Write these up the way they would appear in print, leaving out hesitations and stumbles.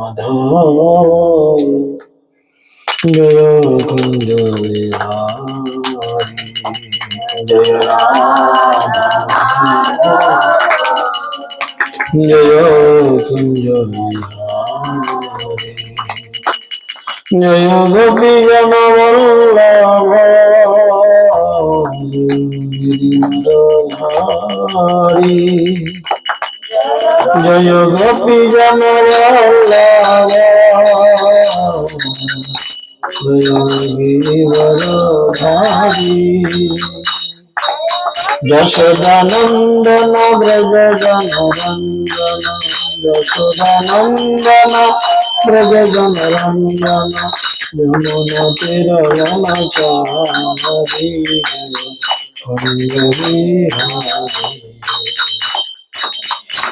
মাধব জয় কুঞ্জ বিহারি জয় রাধা জয় কুঞ্জ বিহারি জয় গোপী জনবল্লভ গিরিধরধারী জয় গোপী জনবল্লভ জয় গিরিধরধারী যশোদানন্দন ব্রজ জনরঞ্জন যশোদানন্দন ব্রজ জনরঞ্জন যমুনা তীরবনচারী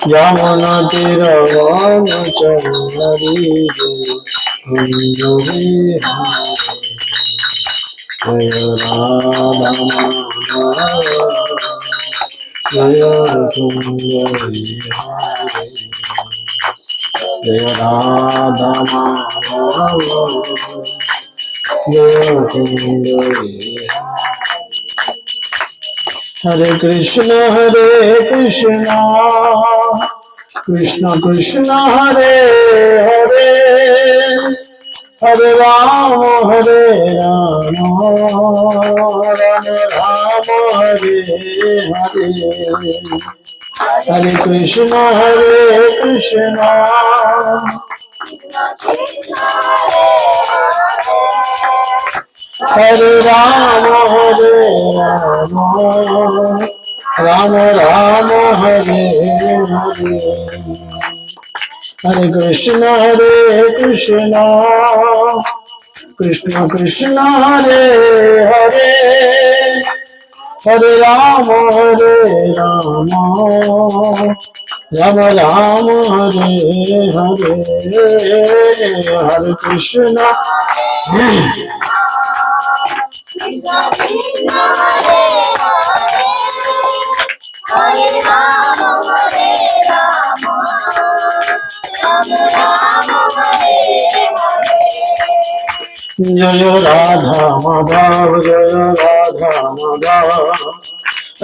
যমুনা তীরবনচারী কুঞ্জ বিহারী জয় রাধা জয় কুঞ্জ বিহারী জয় রাধা জয় কুঞ্জ হরে কৃষ্ণ কৃষ্ণ কৃষ্ণ হরে হরে হরে রাম হরে রাম হরে হরে হরে কৃষ্ণ কৃষ্ণ হরে রাম রাম রাম হরে হরে হরে কৃষ্ণ কৃষ্ণ কৃষ্ণ কৃষ্ণ হরে হরে হরে রাম রাম রাম হরে হরে হরে কৃষ্ণ জয় রাধা মাধব জয় রাধা মাধব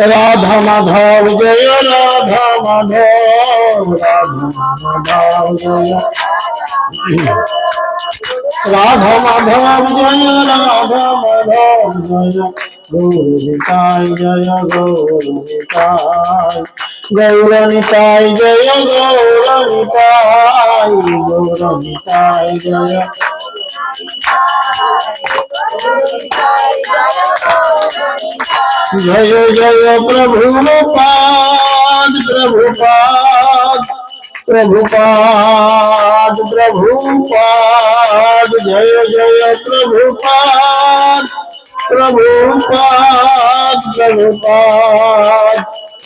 রাধা মাধব জয় রাধা মাধব রাধা মাধব জয় রাধা মাধব জয় রাধা মাধব জয় গৌরনিতাই জয় গৌরনিতাই গৌরনিতাই জয় গৌরনিতাই গৌরনিতাই জয় জয় জয় প্রভুপাদ প্রভুপাদ প্রভুপাদ প্রভুপাদ জয় জয় প্রভুপাদ প্রভুপাদ প্রভুপাদ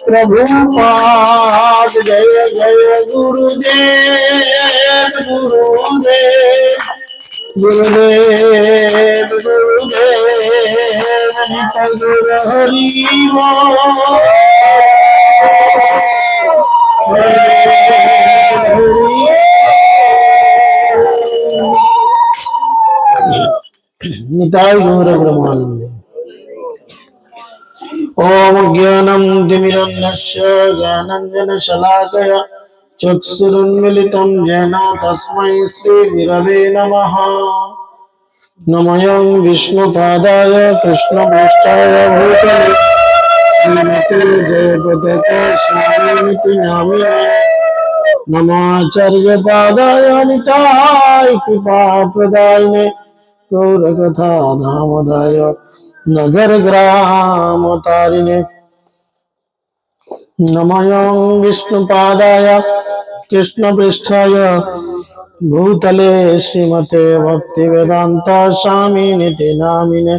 প্রভুপাদ জয় জয় গুরুদেব গুরুদেব গুরুদেব গুরুদেব গুরু হরি निताय गौर ब्रह्मानंद ओम ज्ञानं तिमिरन्यस्य ज्ञानाञ्जन शलाकया चक्षुरुन्मिलितं येन तस्मै श्री गुरवे नमः नमयं विष्णुपादाय कृष्णप्रेष्ठाय भूतले श्रीमते जयपतके स्वामिनिति नामिने नमाचार्यपादाय निताय कृपाप्रदायिने गौरकथा धामदाय नगर ग्राम तारिणे नमयं विष्णुपादाय कृष्णपृष्ठाय भूतले श्रीमते भक्तिवेदांत स्वामिनिति नामिने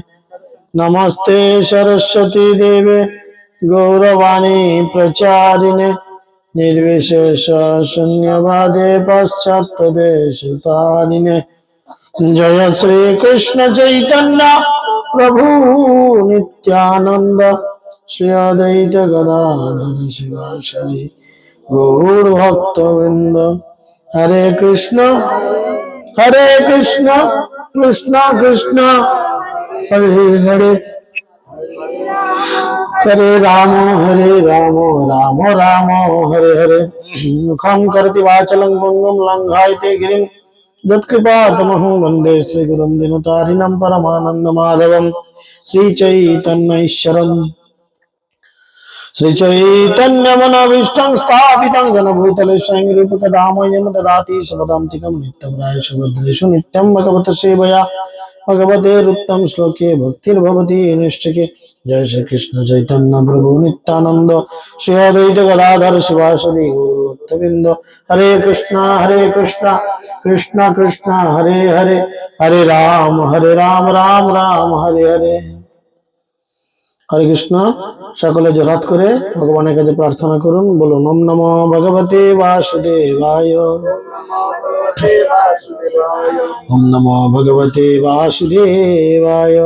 नमस्ते सरस्वती देवे गौरवाणी प्रचारिणे निर्विशेष शून्यवादे पाश्चात्यदेशतारिणे जय श्री कृष्ण चैतन्य प्रभु नित्यानंद श्री अद्वैत गदाधर शिवासादि गौर भक्तवृंद हरे कृष्ण कृष्ण कृष्ण हरे हरे हरे राम राम राम हरे हरे मुखं करोति वाचालं पंगुं लंघयते गिरिं यत्कृपातमहं वन्दे श्रीगुरुं दिनतारिणं परमानन्दमाधवं श्रीचैतन्यैश्वरम् श्रीचैतन्यमनोभीष्टं स्थापितं घनभूतले स्वयं रूपकदामयं ददाति शपदान्तिकं नित्यं रायशुभद्रेषु नित्यं भगवत सेवया भगवते रुत्तम श्लोके भक्तिर्भवति निश्चके। जय श्री कृष्ण चैतन्य प्रभु नित्यानंद श्री अद्वैत गदाधर शिवासदि गौरभक्तबिंद। हरे कृष्णा कृष्ण कृष्ण हरे हरे हरे राम राम राम हरे हरे। हरे कृष्ण सकले जोरात करे भगवान काছে प्रार्थना করুন বলুন ওম নমো ভগবতে বাসুদেবায় ओम नमो भगवते वासुदेवाय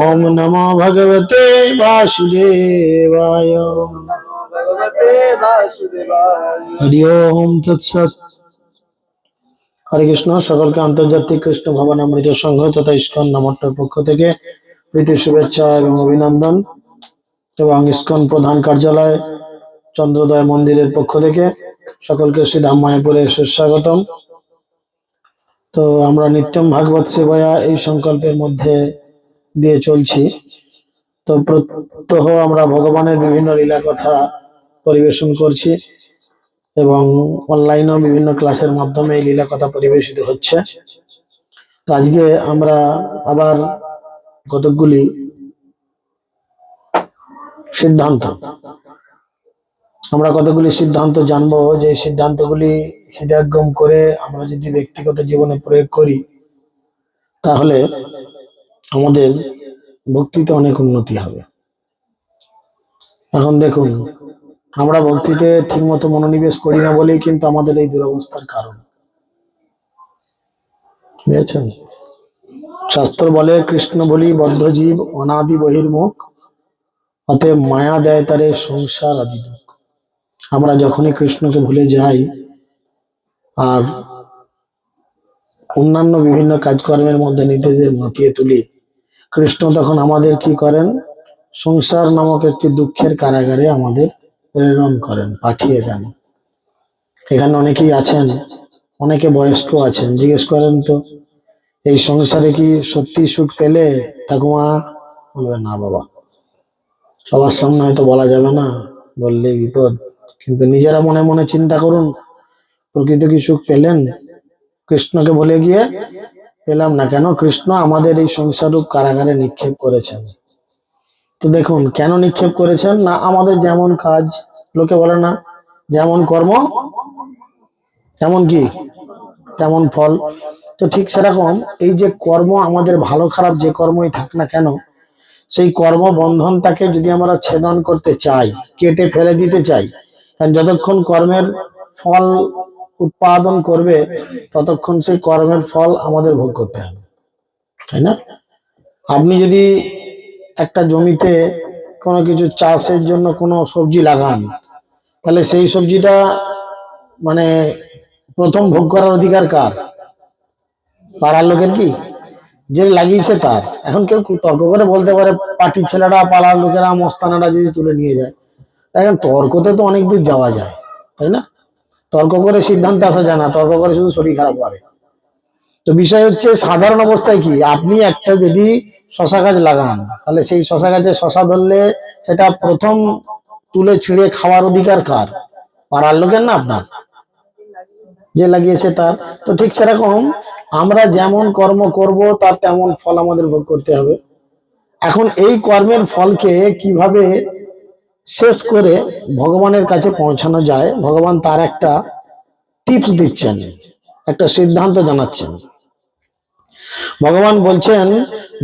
ओम नमो भगवते वासुदेवाय हरि ओम तत्सत। हरे कृष्ण सकल के आंतर्जातिक कृष्ण भवन अमृत संघ तथा इस्कन नामट्टर पक्ष থেকে প্রীতি শুভেচ্ছা এবং অভিনন্দন এবং ইস্কন প্রধান কার্যালয় চন্দ্রোদয় মন্দিরের পক্ষ থেকে সকলকে শ্রী ধাম মায়াপুরে সুস্বাগতম। তো আমরা নিত্যম ভাগবত সেবায়া এই সংকল্পের মধ্যে দিয়ে চলছি। তো প্রত্যহ আমরা ভগবানের বিভিন্ন লীলা কথা পরিবেশন করছি এবং অনলাইনেও বিভিন্ন ক্লাসের মাধ্যমে এই লীলা কথা পরিবেশিত হচ্ছে। তো আজকে আমরা আবার কতকগুলি সিদ্ধান্ত জানবো, যে সিদ্ধান্তগুলি হৃদয়ঙ্গম করে আমরা যদি ব্যক্তিগত জীবনে প্রয়োগ করি তাহলে আমাদের ভক্তিতে অনেক উন্নতি হবে। এখন দেখুন, আমরা ভক্তিতে ঠিকমতো মনোনিবেশ করি না বলেই কিন্তু আমাদের এই দুরবস্থার কারণ। বুঝেছেন? শাস্ত্র বলে কৃষ্ণ বলি বদ্ধ জীব অনাদি বহির্মুখ, অতএব মায়া দেয় তারে সংসার আদি দুঃখ। আমরা যখনই কৃষ্ণকে ভুলে যাই আর অন্যান্য বিভিন্ন কাজকর্মের মধ্যে নিজেদের মাতিয়ে তুলি, কৃষ্ণ তখন আমাদের কি করেন? সংসার নামক একটি দুঃখের কারাগারে আমাদের প্রেরণ করেন, পাঠিয়ে দেন। এখানে অনেকেই আছেন, অনেকে বয়স্ক আছেন, জিজ্ঞেস করেন তো এই সংসারে কি সত্যি সুখ পেলে? ঠাকুমা বলবে না বাবা, সবার সামনে হয়তো বলা যাবে না, বললেই বিপদ, কিন্তু নিজেরা মনে মনে চিন্তা করুন, প্রকৃত কি সুখ পেলেন? কৃষ্ণকে বলে গিয়ে পেলাম না। কেন? কৃষ্ণ আমাদের এই সংসাররূপ কারাগারে নিক্ষেপ করেছেন। তো দেখুন কেন নিক্ষেপ করেছেন না, আমাদের যেমন কাজ, লোকে বলে না যেমন কর্ম তেমন কি তেমন ফল। তো ঠিক সেরকম এই যে কর্ম, আমাদের ভালো খারাপ যে কর্মই থাক না কেন, সেই কর্ম বন্ধনটাকে যদি আমরা ছেদন করতে চাই, কেটে ফেলে দিতে চাই, কারণ যতক্ষণ কর্মের ফল উৎপাদন করবে ততক্ষণ সেই কর্মের ফল আমাদের ভোগ করতে হবে, তাই না? আপনি যদি একটা জমিতে কোনো কিছু চাষের জন্য কোনো সবজি লাগান, তাহলে সেই সবজিটা মানে প্রথম ভোগ করার অধিকার কার? পাড়ার লোকের কি? যে লাগিয়েছে তার। এখন কেউ তর্ক করে বলতে পারে পার্টির ছেলেরা, পাড়ার লোকেরা, মস্তানারা যদি তুলে নিয়ে যায়। এখন তর্কতে তো অনেক দূর যাওয়া যায়, তাই না? তর্ক করে সিদ্ধান্তে আসা যায় না, তর্ক করে শুধু শরীর খারাপ করে। তো বিষয় হচ্ছে সাধারণ অবস্থায় কি, আপনি একটা যদি শশা গাছ লাগান, তাহলে সেই শশা গাছে শশা ধরলে সেটা প্রথম তুলে ছিঁড়ে খাওয়ার অধিকার কার? পাড়ার লোকের না আপনার? যে লাগিয়েছে তার। তো ঠিক সেরকম আমরা যেমন কর্ম করব তার তেমন ফল আমাদের ভোগ করতে হবে। এখন এই কর্মের ফলকে কিভাবে শেষ করে ভগবানের কাছে পৌঁছানো যায়, ভগবান তার একটা টিপস দিচ্ছেন, একটা সিদ্ধান্ত জানাচ্ছেন। ভগবান বলছেন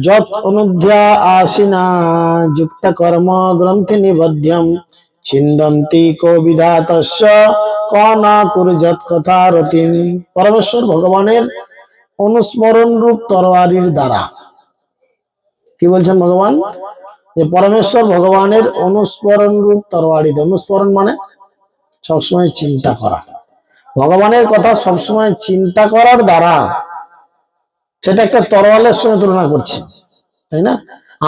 যত অনুধ্যা আসিনা যুক্ত কর্ম গ্রন্থি নিবধ্যম ছিন্দন্তি কো বিধাতস্য কনা কুরজত কথা রতিম। পরমেশ্বর ভগবানের অনুস্মরণ রূপ তরবারির দ্বারা, কি বলছেন ভগবান? যে পরমেশ্বর ভগবানের অনুস্মরণ রূপ তরবারি, অনুস্মরণ মানে সবসময় চিন্তা করা, ভগবানের কথা সবসময় চিন্তা করার দ্বারা, সেটা একটা তরোয়ালের সঙ্গে তুলনা করছি, তাই না?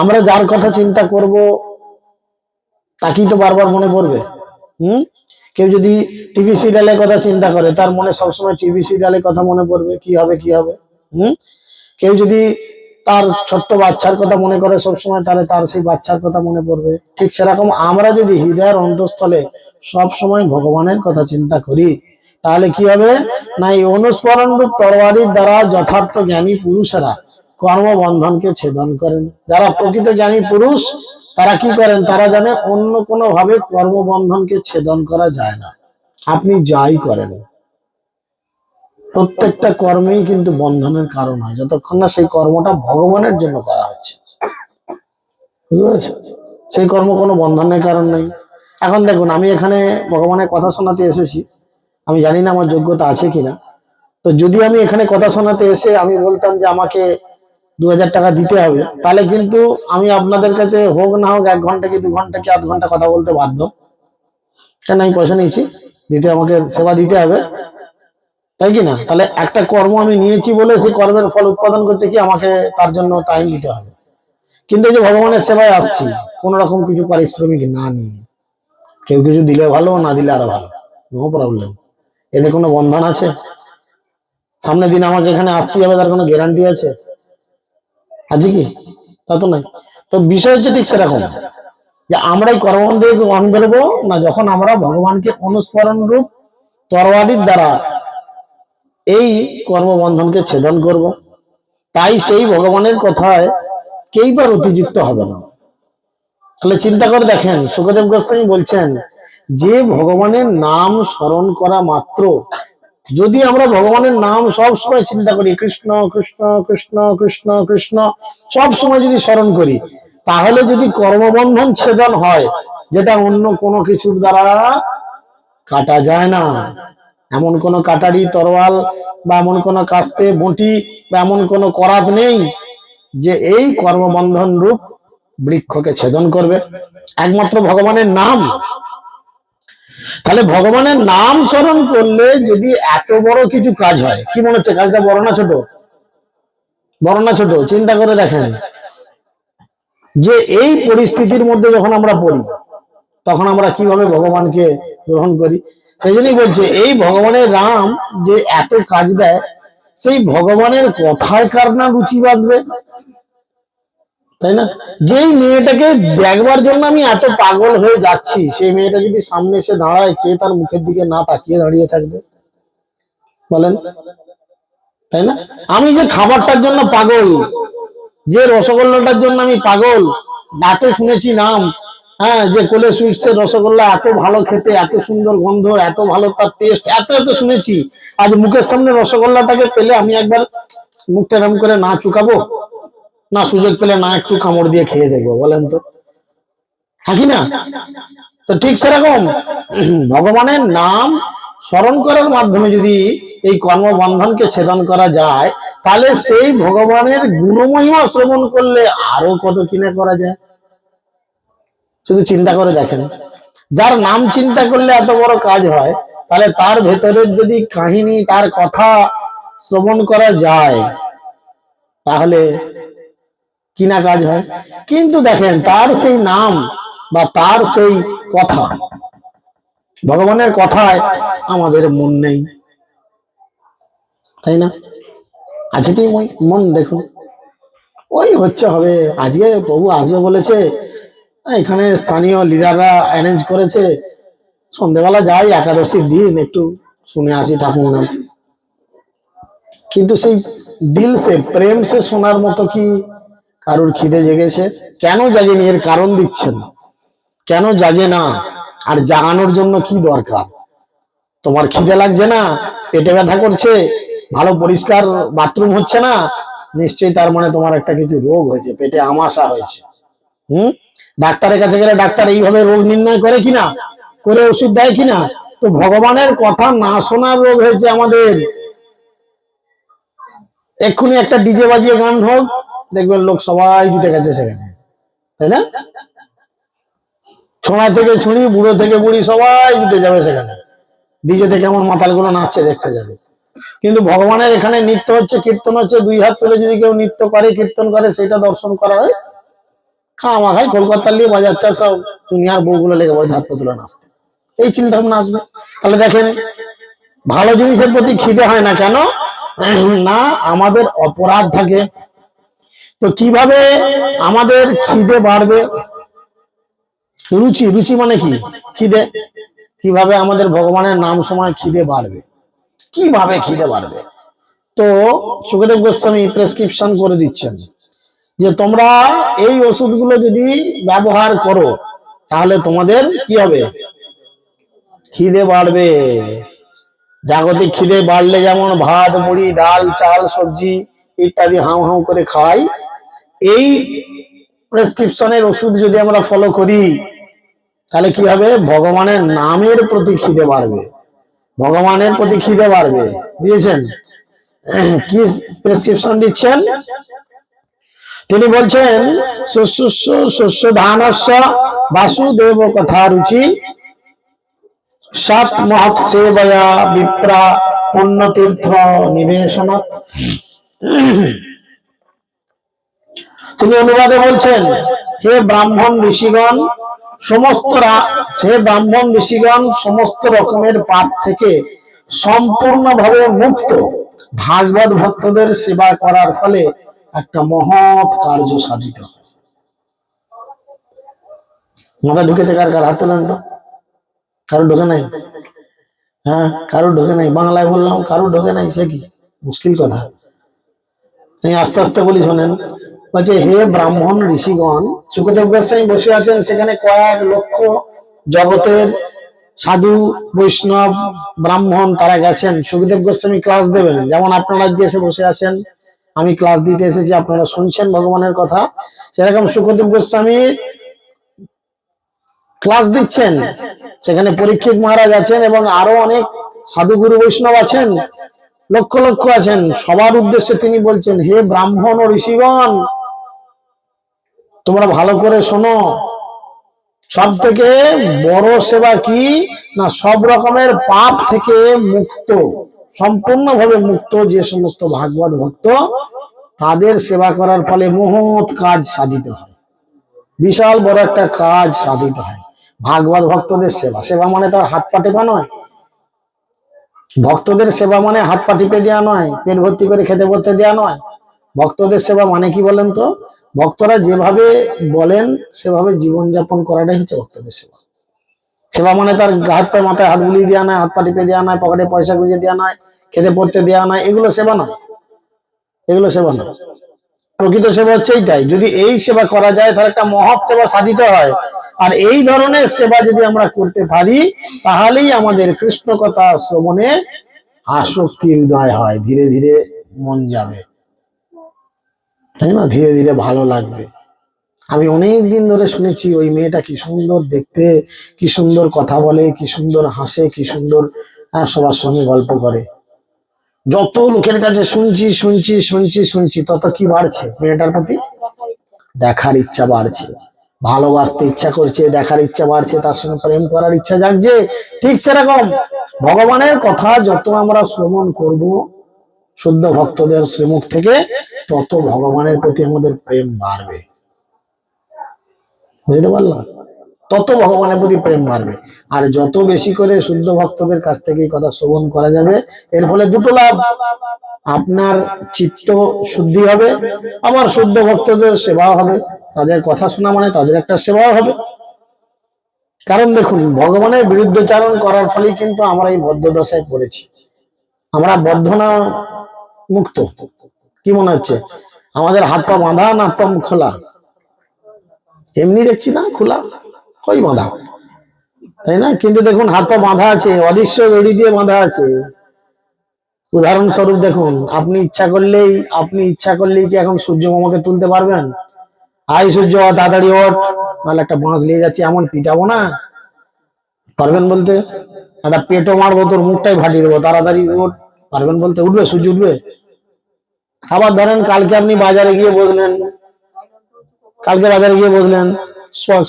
আমরা যার কথা চিন্তা করব তাকেই তো বারবার মনে পড়বে। হুম কেউ যদি টিভি সিরিয়ালের কথা চিন্তা করে, তার মনে সবসময় টিভি সিরিয়ালের কথা মনে পড়বে, কি হবে কি হবে। হুম কেউ যদি তার ছোট্ট বাচ্চার কথা মনে করে সবসময়, তাহলে তার সেই বাচ্চার কথা মনে পড়বে। ঠিক সেরকম আমরা যদি হৃদয়ের অন্তঃস্থলে সব সময় ভগবানের কথা চিন্তা করি, তাহলে কি হবে না, এই অনুস্মরণ রূপ তরবারির দ্বারা যথার্থ জ্ঞানী পুরুষেরা কর্মবন্ধনকে ছেদন করেন। যারা প্রকৃত জ্ঞানী পুরুষ, তারা কি করেন, তারা জানে অন্য কোনো ভাবে কর্মবন্ধনকে ছেদন করা যায় না। আপনি যাই করেন, প্রত্যেকটা কর্মেই কিন্তু বন্ধনের কারণ হয়, যতক্ষণ না সেই কর্মটা ভগবানের জন্য করা হচ্ছে। বুঝতে পেরেছেন? সেই কর্ম কোনো বন্ধনের কারণ নেই। এখন দেখুন, আমি এখানে ভগবানের কথা শোনাতে এসেছি, আমি জানি না আমার যোগ্যতা আছে কিনা। তো যদি আমি এখানে কথা শোনাতে এসে আমি বলতাম যে আমাকে 2000 টাকা দিতে হবে, তাহলে কিন্তু আমি আপনাদের কাছে হোক না হোক 1 ঘন্টা কি 2 ঘন্টা কি আধ ঘন্টা কথা বলতে বাধ্য। কেন, আমি পয়সা নিয়েছি, দিতে, আমাকে সেবা দিতে হবে, তাই কি না? তাহলে একটা কর্ম আমি নিয়েছি বলে সেই কর্মের ফল উৎপাদন করছে কি, আমাকে তার জন্য টাইম দিতে হবে। কিন্তু এই যে ভগবানের সেবায় আসছি কোন রকম কিছু পারিশ্রমিক না নিয়ে, কেউ কিছু দিলে ভালো, না দিলে আরো ভালো, নো প্রবলেম। এতে কোনো বন্ধন আছে? সামনের দিন আমাকে এখানে আসতে হবে, তার কোনো গ্যারান্টি আছে? আছে কি? তা তো নাই। তো বিষয় হচ্ছে ঠিক সেরকম, যে আমরা এই কর্মবন্ধে গ্রহণ করবো না, যখন আমরা ভগবানকে অনুস্মরণ রূপ তরবারির দ্বারা এই কর্মবন্ধনকে ছেদন করব। তাই সেই ভগবানের কথায় কেইবার অতিযুক্ত হবে না। তাহলে চিন্তা করে দেখেন, সুখদেব গোস্বামী বলছেন যে ভগবানের নাম স্মরণ করা মাত্র, যদি আমরা ভগবানের নাম সব সময় চিন্তা করি, কৃষ্ণ কৃষ্ণ কৃষ্ণ কৃষ্ণ কৃষ্ণ সব সময় যদি স্মরণ করি, তাহলে যদি কর্মবন্ধন ছেদন হয়, যেটা অন্য কোনো কিছুর দ্বারা কাটা যায় না, এমন কোন কাটারি তরোয়াল বা এমন কোন কাস্তে বটি বা এমন কোন করাত নেই যে এই কর্মবন্ধন রূপ বৃক্ষকে ছেদন করবে, একমাত্র ভগবানের নাম। তাহলে ভগবানের নাম স্মরণ করলে যদি এত বড় কিছু কাজ হয়, কি মনে হচ্ছে কাজটা বড় না ছোট? বড় না ছোট? চিন্তা করে দেখেন যে এই পরিস্থিতির মধ্যে যখন আমরা পড়ি, তখন আমরা কিভাবে ভগবানকে গ্রহণ করি। সেই জন্যই বলছে এই ভগবানের রাম যে এত কাজ দেয়, সেই ভগবানের কথায় কার না রুচি বাঁধবে, তাই না? যেই মেয়েটাকে দেখবার জন্য আমি এত পাগল হয়ে যাচ্ছি, সেই মেয়েটা যদি সামনে এসে দাঁড়ায়, কে তার মুখের দিকে না তাকিয়ে দাঁড়িয়ে থাকবে বলেন, তাই না? আমি যে খাবারটার জন্য পাগল, যে রসগোল্লাটার জন্য আমি পাগল, এত শুনেছি নাম, হ্যাঁ, যে কোলে সুইটসের রসগোল্লা এত ভালো খেতে, এত সুন্দর গন্ধ, এত ভালো তার টেস্ট, এত এত শুনেছি, আজ মুখের সামনে রসগোল্লাটাকে পেলে আমি একবার মুখটা এরম করে না চুকাবো, না সুযোগ পেলে না একটু কামড় দিয়ে খেয়ে দেখবো, বলেন তো, হ্যাঁ কি না? তো ঠিক সেরকম ভগবানের নাম স্মরণ করার মাধ্যমে যদি এই কর্মবন্ধনকে ছেদন করা যায়, তাহলে সেই ভগবানের গুণমহিমা শ্রবণ করলে আরো কত কিনা করা যায়। শুধু চিন্তা করে দেখেন, যার নাম চিন্তা করলে এত বড় কাজ হয়, তাহলে তার ভেতরের যদি কাহিনী, তার কথা শ্রবণ করা যায়, তাহলে কিনা কাজ হয়। কিন্তু দেখেন, তার সেই নাম বা তার সেই কথা, ভগবানের কথায় আমাদের মন নেই, তাই না? আছে কি মন? দেখুন, ওই হচ্ছে হবে, আজকে প্রভু আসবে বলেছে, এখানে স্থানীয় লিডাররা অ্যারেঞ্জ করেছে, সন্ধ্যেবেলা যাই, একাদশীর দিন একটু শুনে আসি ঠাকুর নাম। কিন্তু সেই দিল সে প্রেম সে শোনার মতো কি কারুর খিদে জেগেছে? কেন জাগেনি, এর কারণ দিচ্ছেন, কেন জাগে না, আর জাগানোর জন্য কি দরকার? তোমার খিদে লাগছে না, পেটে ব্যথা করছে, ভালো পরিষ্কার বাথরুম হচ্ছে না, নিশ্চয়ই তার মানে তোমার একটা কিছু রোগ হয়েছে, পেটে আমাশা হয়েছে। ডাক্তারের কাছে গেলে ডাক্তার এইভাবে রোগ নির্ণয় করে কিনা, করে ওষুধ দেয় কিনা? তো ভগবানের কথা না শোনার রোগ হয়েছে আমাদের। এক্ষুনি একটা ডিজে বাজিয়ে গান হোক, দেখবেন লোক সবাই জুটে গেছে সেখানে, তাই না? ছোঁড়া থেকে ছুঁড়ি, বুড়ো থেকে বুড়ি সবাই জুটে যাবে সেখানে। ডিজেতে কেমন মাতালগুলো নাচছে দেখতে যাবে। কিন্তু ভগবানের এখানে নৃত্য হচ্ছে, কীর্তন হচ্ছে, দুই হাত তুলে যদি কেউ নৃত্য করে, কীর্তন করে, সেটা দর্শন করা হয়। খাওয়া খাই কলকাতার নিয়ে বাজাচ্ছে সব দুনিয়ার বউগুলো লেগে পড়ে হাত তুলে নাচতে, এই চিন্তা ভাবনা আসবে। তাহলে দেখেন, ভালো জিনিসের প্রতি খিদে হয় না কেন? না, আমাদের অপরাধ থাকে। তো কিভাবে আমাদের খিদে বাড়বে? রুচি, রুচি মানে কি? খিদে। কিভাবে আমাদের ভগবানের নাম সময় খিদে বাড়বে? কিভাবে খিদে বাড়বে? তো সুখদেব গোস্বামী প্রেসক্রিপশন করে দিচ্ছেন যে তোমরা এই ওষুধগুলো যদি ব্যবহার করো তাহলে তোমাদের কি হবে? খিদে বাড়বে। জাগতিক খিদে বাড়লে যেমন ভাত, মুড়ি, ডাল, চাল, সবজি ইত্যাদি হাউ হাউ করে খাই, এই প্রেসক্রিপশনের ওষুধ যদি আমরা ফলো করি তাহলে কি হবে? ভগবানের নামের প্রতি খিদে বাড়বে, ভগবানের প্রতি খিদে বাড়বে। বুঝেছেন? কি প্রেসক্রিপশন দিচ্ছেন তিনি? বলছেন শস্য ধানস্য বাসুদেব কথা রুচি সাত মহৎ সেবয়া বিপ্রা পুণ্যতীর্থ নিবেশনাৎ। তিনি অনুবাদে বলছেন, হে ব্রাহ্মণ ঋষিগণ, সমস্ত রকমের পাপ থেকে সম্পূর্ণভাবে মুক্ত ভাগবত ভক্তদের সেবা করার ফলে একটা মহৎ কার্য সাধিত হয়। মাথা ঢুকেছে কার কার? হাত তোলেন তো। কারো ঢোকে নাই? হ্যাঁ, কারো ঢোকে নাই। বাংলায় বললাম, কারো ঢোকে নাই, সে কি মুশকিল কথা। আস্তে আস্তে বলি, শোনেন। বলছে, হে ব্রাহ্মণ ঋষিগণ, সুখদেব গোস্বামী বসে আছেন, সেখানে কয়েক লক্ষ জগতের সাধু বৈষ্ণব ব্রাহ্মণ তারা গেছেন। সুখদেব গোস্বামী ক্লাস দেবেন, যেমন আপনারা এসে বসে আছেন, আমি ক্লাস দিতে এসেছি, আপনারা শুনছেন ভগবানের কথা, সেরকম সুখদেব গোস্বামী ক্লাস দিচ্ছেন। সেখানে পরীক্ষিত মহারাজ আছেন এবং আরো অনেক সাধু গুরু বৈষ্ণব আছেন, লক্ষ লক্ষ আছেন। সবার উদ্দেশ্যে তিনি বলছেন, হে ব্রাহ্মণ ও ঋষিগণ, তোমরা ভালো করে শোনো। সব থেকে বড় সেবা কি না? সব রকমের পাপ থেকে মুক্ত, সম্পূর্ণভাবে মুক্ত যে সমস্ত ভাগবত ভক্ত, তাদের সেবা করার ফলে মহৎ কাজ সাধিত হয়, বিশাল বড় একটা কাজ সাধিত হয়। ভাগবত ভক্তদের সেবা, সেবা মানে তার হাত পা টেপা নয়। ভক্তদের সেবা মানে হাত পা টিপে দেওয়া নয়, পেট ভর্তি করে খেতে পড়তে দেওয়া নয়। ভক্তদের সেবা মানে কি বলেন তো? ভক্তরা যেভাবে বলেন সেভাবে জীবনযাপন করাটাই হচ্ছে ভক্তদের সেবা। সেবা মানে তার হাত পা মাথায় হাত বুলিয়ে দেওয়া নয়, হাত পা টিপে দেওয়া নয়, পকেটে পয়সা গুঁজে দেওয়া নয়, খেতে পড়তে দেওয়া নয়, এগুলো সেবা নয়, এগুলো সেবা নয়। প্রকৃত সেবা হচ্ছে এইটাই। যদি এই সেবা করা যায় তাহলে একটা মহৎ সেবা সাধিত হয়। আর এই ধরনের সেবা যদি আমরা করতে পারি তাহলেই আমাদের কৃষ্ণ কথা শ্রবণে আসক্তি উদয় হয়, ধীরে ধীরে মন যাবে, তাই না? ধীরে ধীরে ভালো লাগবে। আমি অনেক দিন ধরে শুনেছি ওই মেয়েটা কি সুন্দর দেখতে, কি সুন্দর কথা বলে, কি সুন্দর হাসে, কি সুন্দর সবার সঙ্গে গল্প করে। যত লোকের কাছে শুনছি শুনছি শুনছি শুনছি তত কি বাড়ছে? মেয়েটার প্রতি দেখার ইচ্ছা বাড়ছে, ভালোবাসতে ইচ্ছা করছে, দেখার ইচ্ছা বাড়ছে, তার সঙ্গে প্রেম করার ইচ্ছা জাগছে। ঠিক সেরকম ভগবানের কথা যত আমরা শ্রবণ করব শুদ্ধ ভক্তদের শ্রীমুখ থেকে, তত ভগবানের প্রতি আমাদের প্রেম বাড়বে। বুঝতে পারলাম? তত ভগবানের প্রতি প্রেম বাড়বে। আর যত বেশি করে শুদ্ধ ভক্তদের কাছ থেকে এই কথা শ্রবণ করা যাবে, এর ফলে দুটো লাভ। আপনার চিত্ত শুদ্ধি হবে, আবার শুদ্ধ ভক্তদের সেবাও হবে। তাদের কথা শোনা মানে তাদের একটা সেবাও হবে। কারণ দেখুন, ভগবানের বিরুদ্ধচারণ করার ফলেই কিন্তু আমরা এই বদ্ধ দশায় পড়েছি। আমরা বদ্ধ না মুক্ত? কি মনে হচ্ছে? আমাদের হাত পা বাঁধা না হাত পা খোলা? এমনি দেখছি না খোলা, কই বাঁধা, তাই না? কিন্তু দেখুন হাত পা বাঁধা আছে, অদৃশ্য দড়ি দিয়ে বাঁধা আছে। উদাহরণস্বরূপ দেখুন, আপনি ইচ্ছা করলেই কি এখন সূর্য মামাকে তুলতে পারবেন? আই সূর্য, তাড়াতাড়ি ওঠ, নাহলে একটা বাঁশ নিয়ে যাচ্ছি, এমন পিটাবো না? পারবেন বলতে? একটা পেটো মারবো, তোর মুখটাই ফাটিয়ে দেবো, তাড়াতাড়ি ওঠ। পারবেন বলতে? উঠবে সূর্য? উঠবে? আবার ধরেন কালকে আপনি বাজারে গিয়ে বসলেন,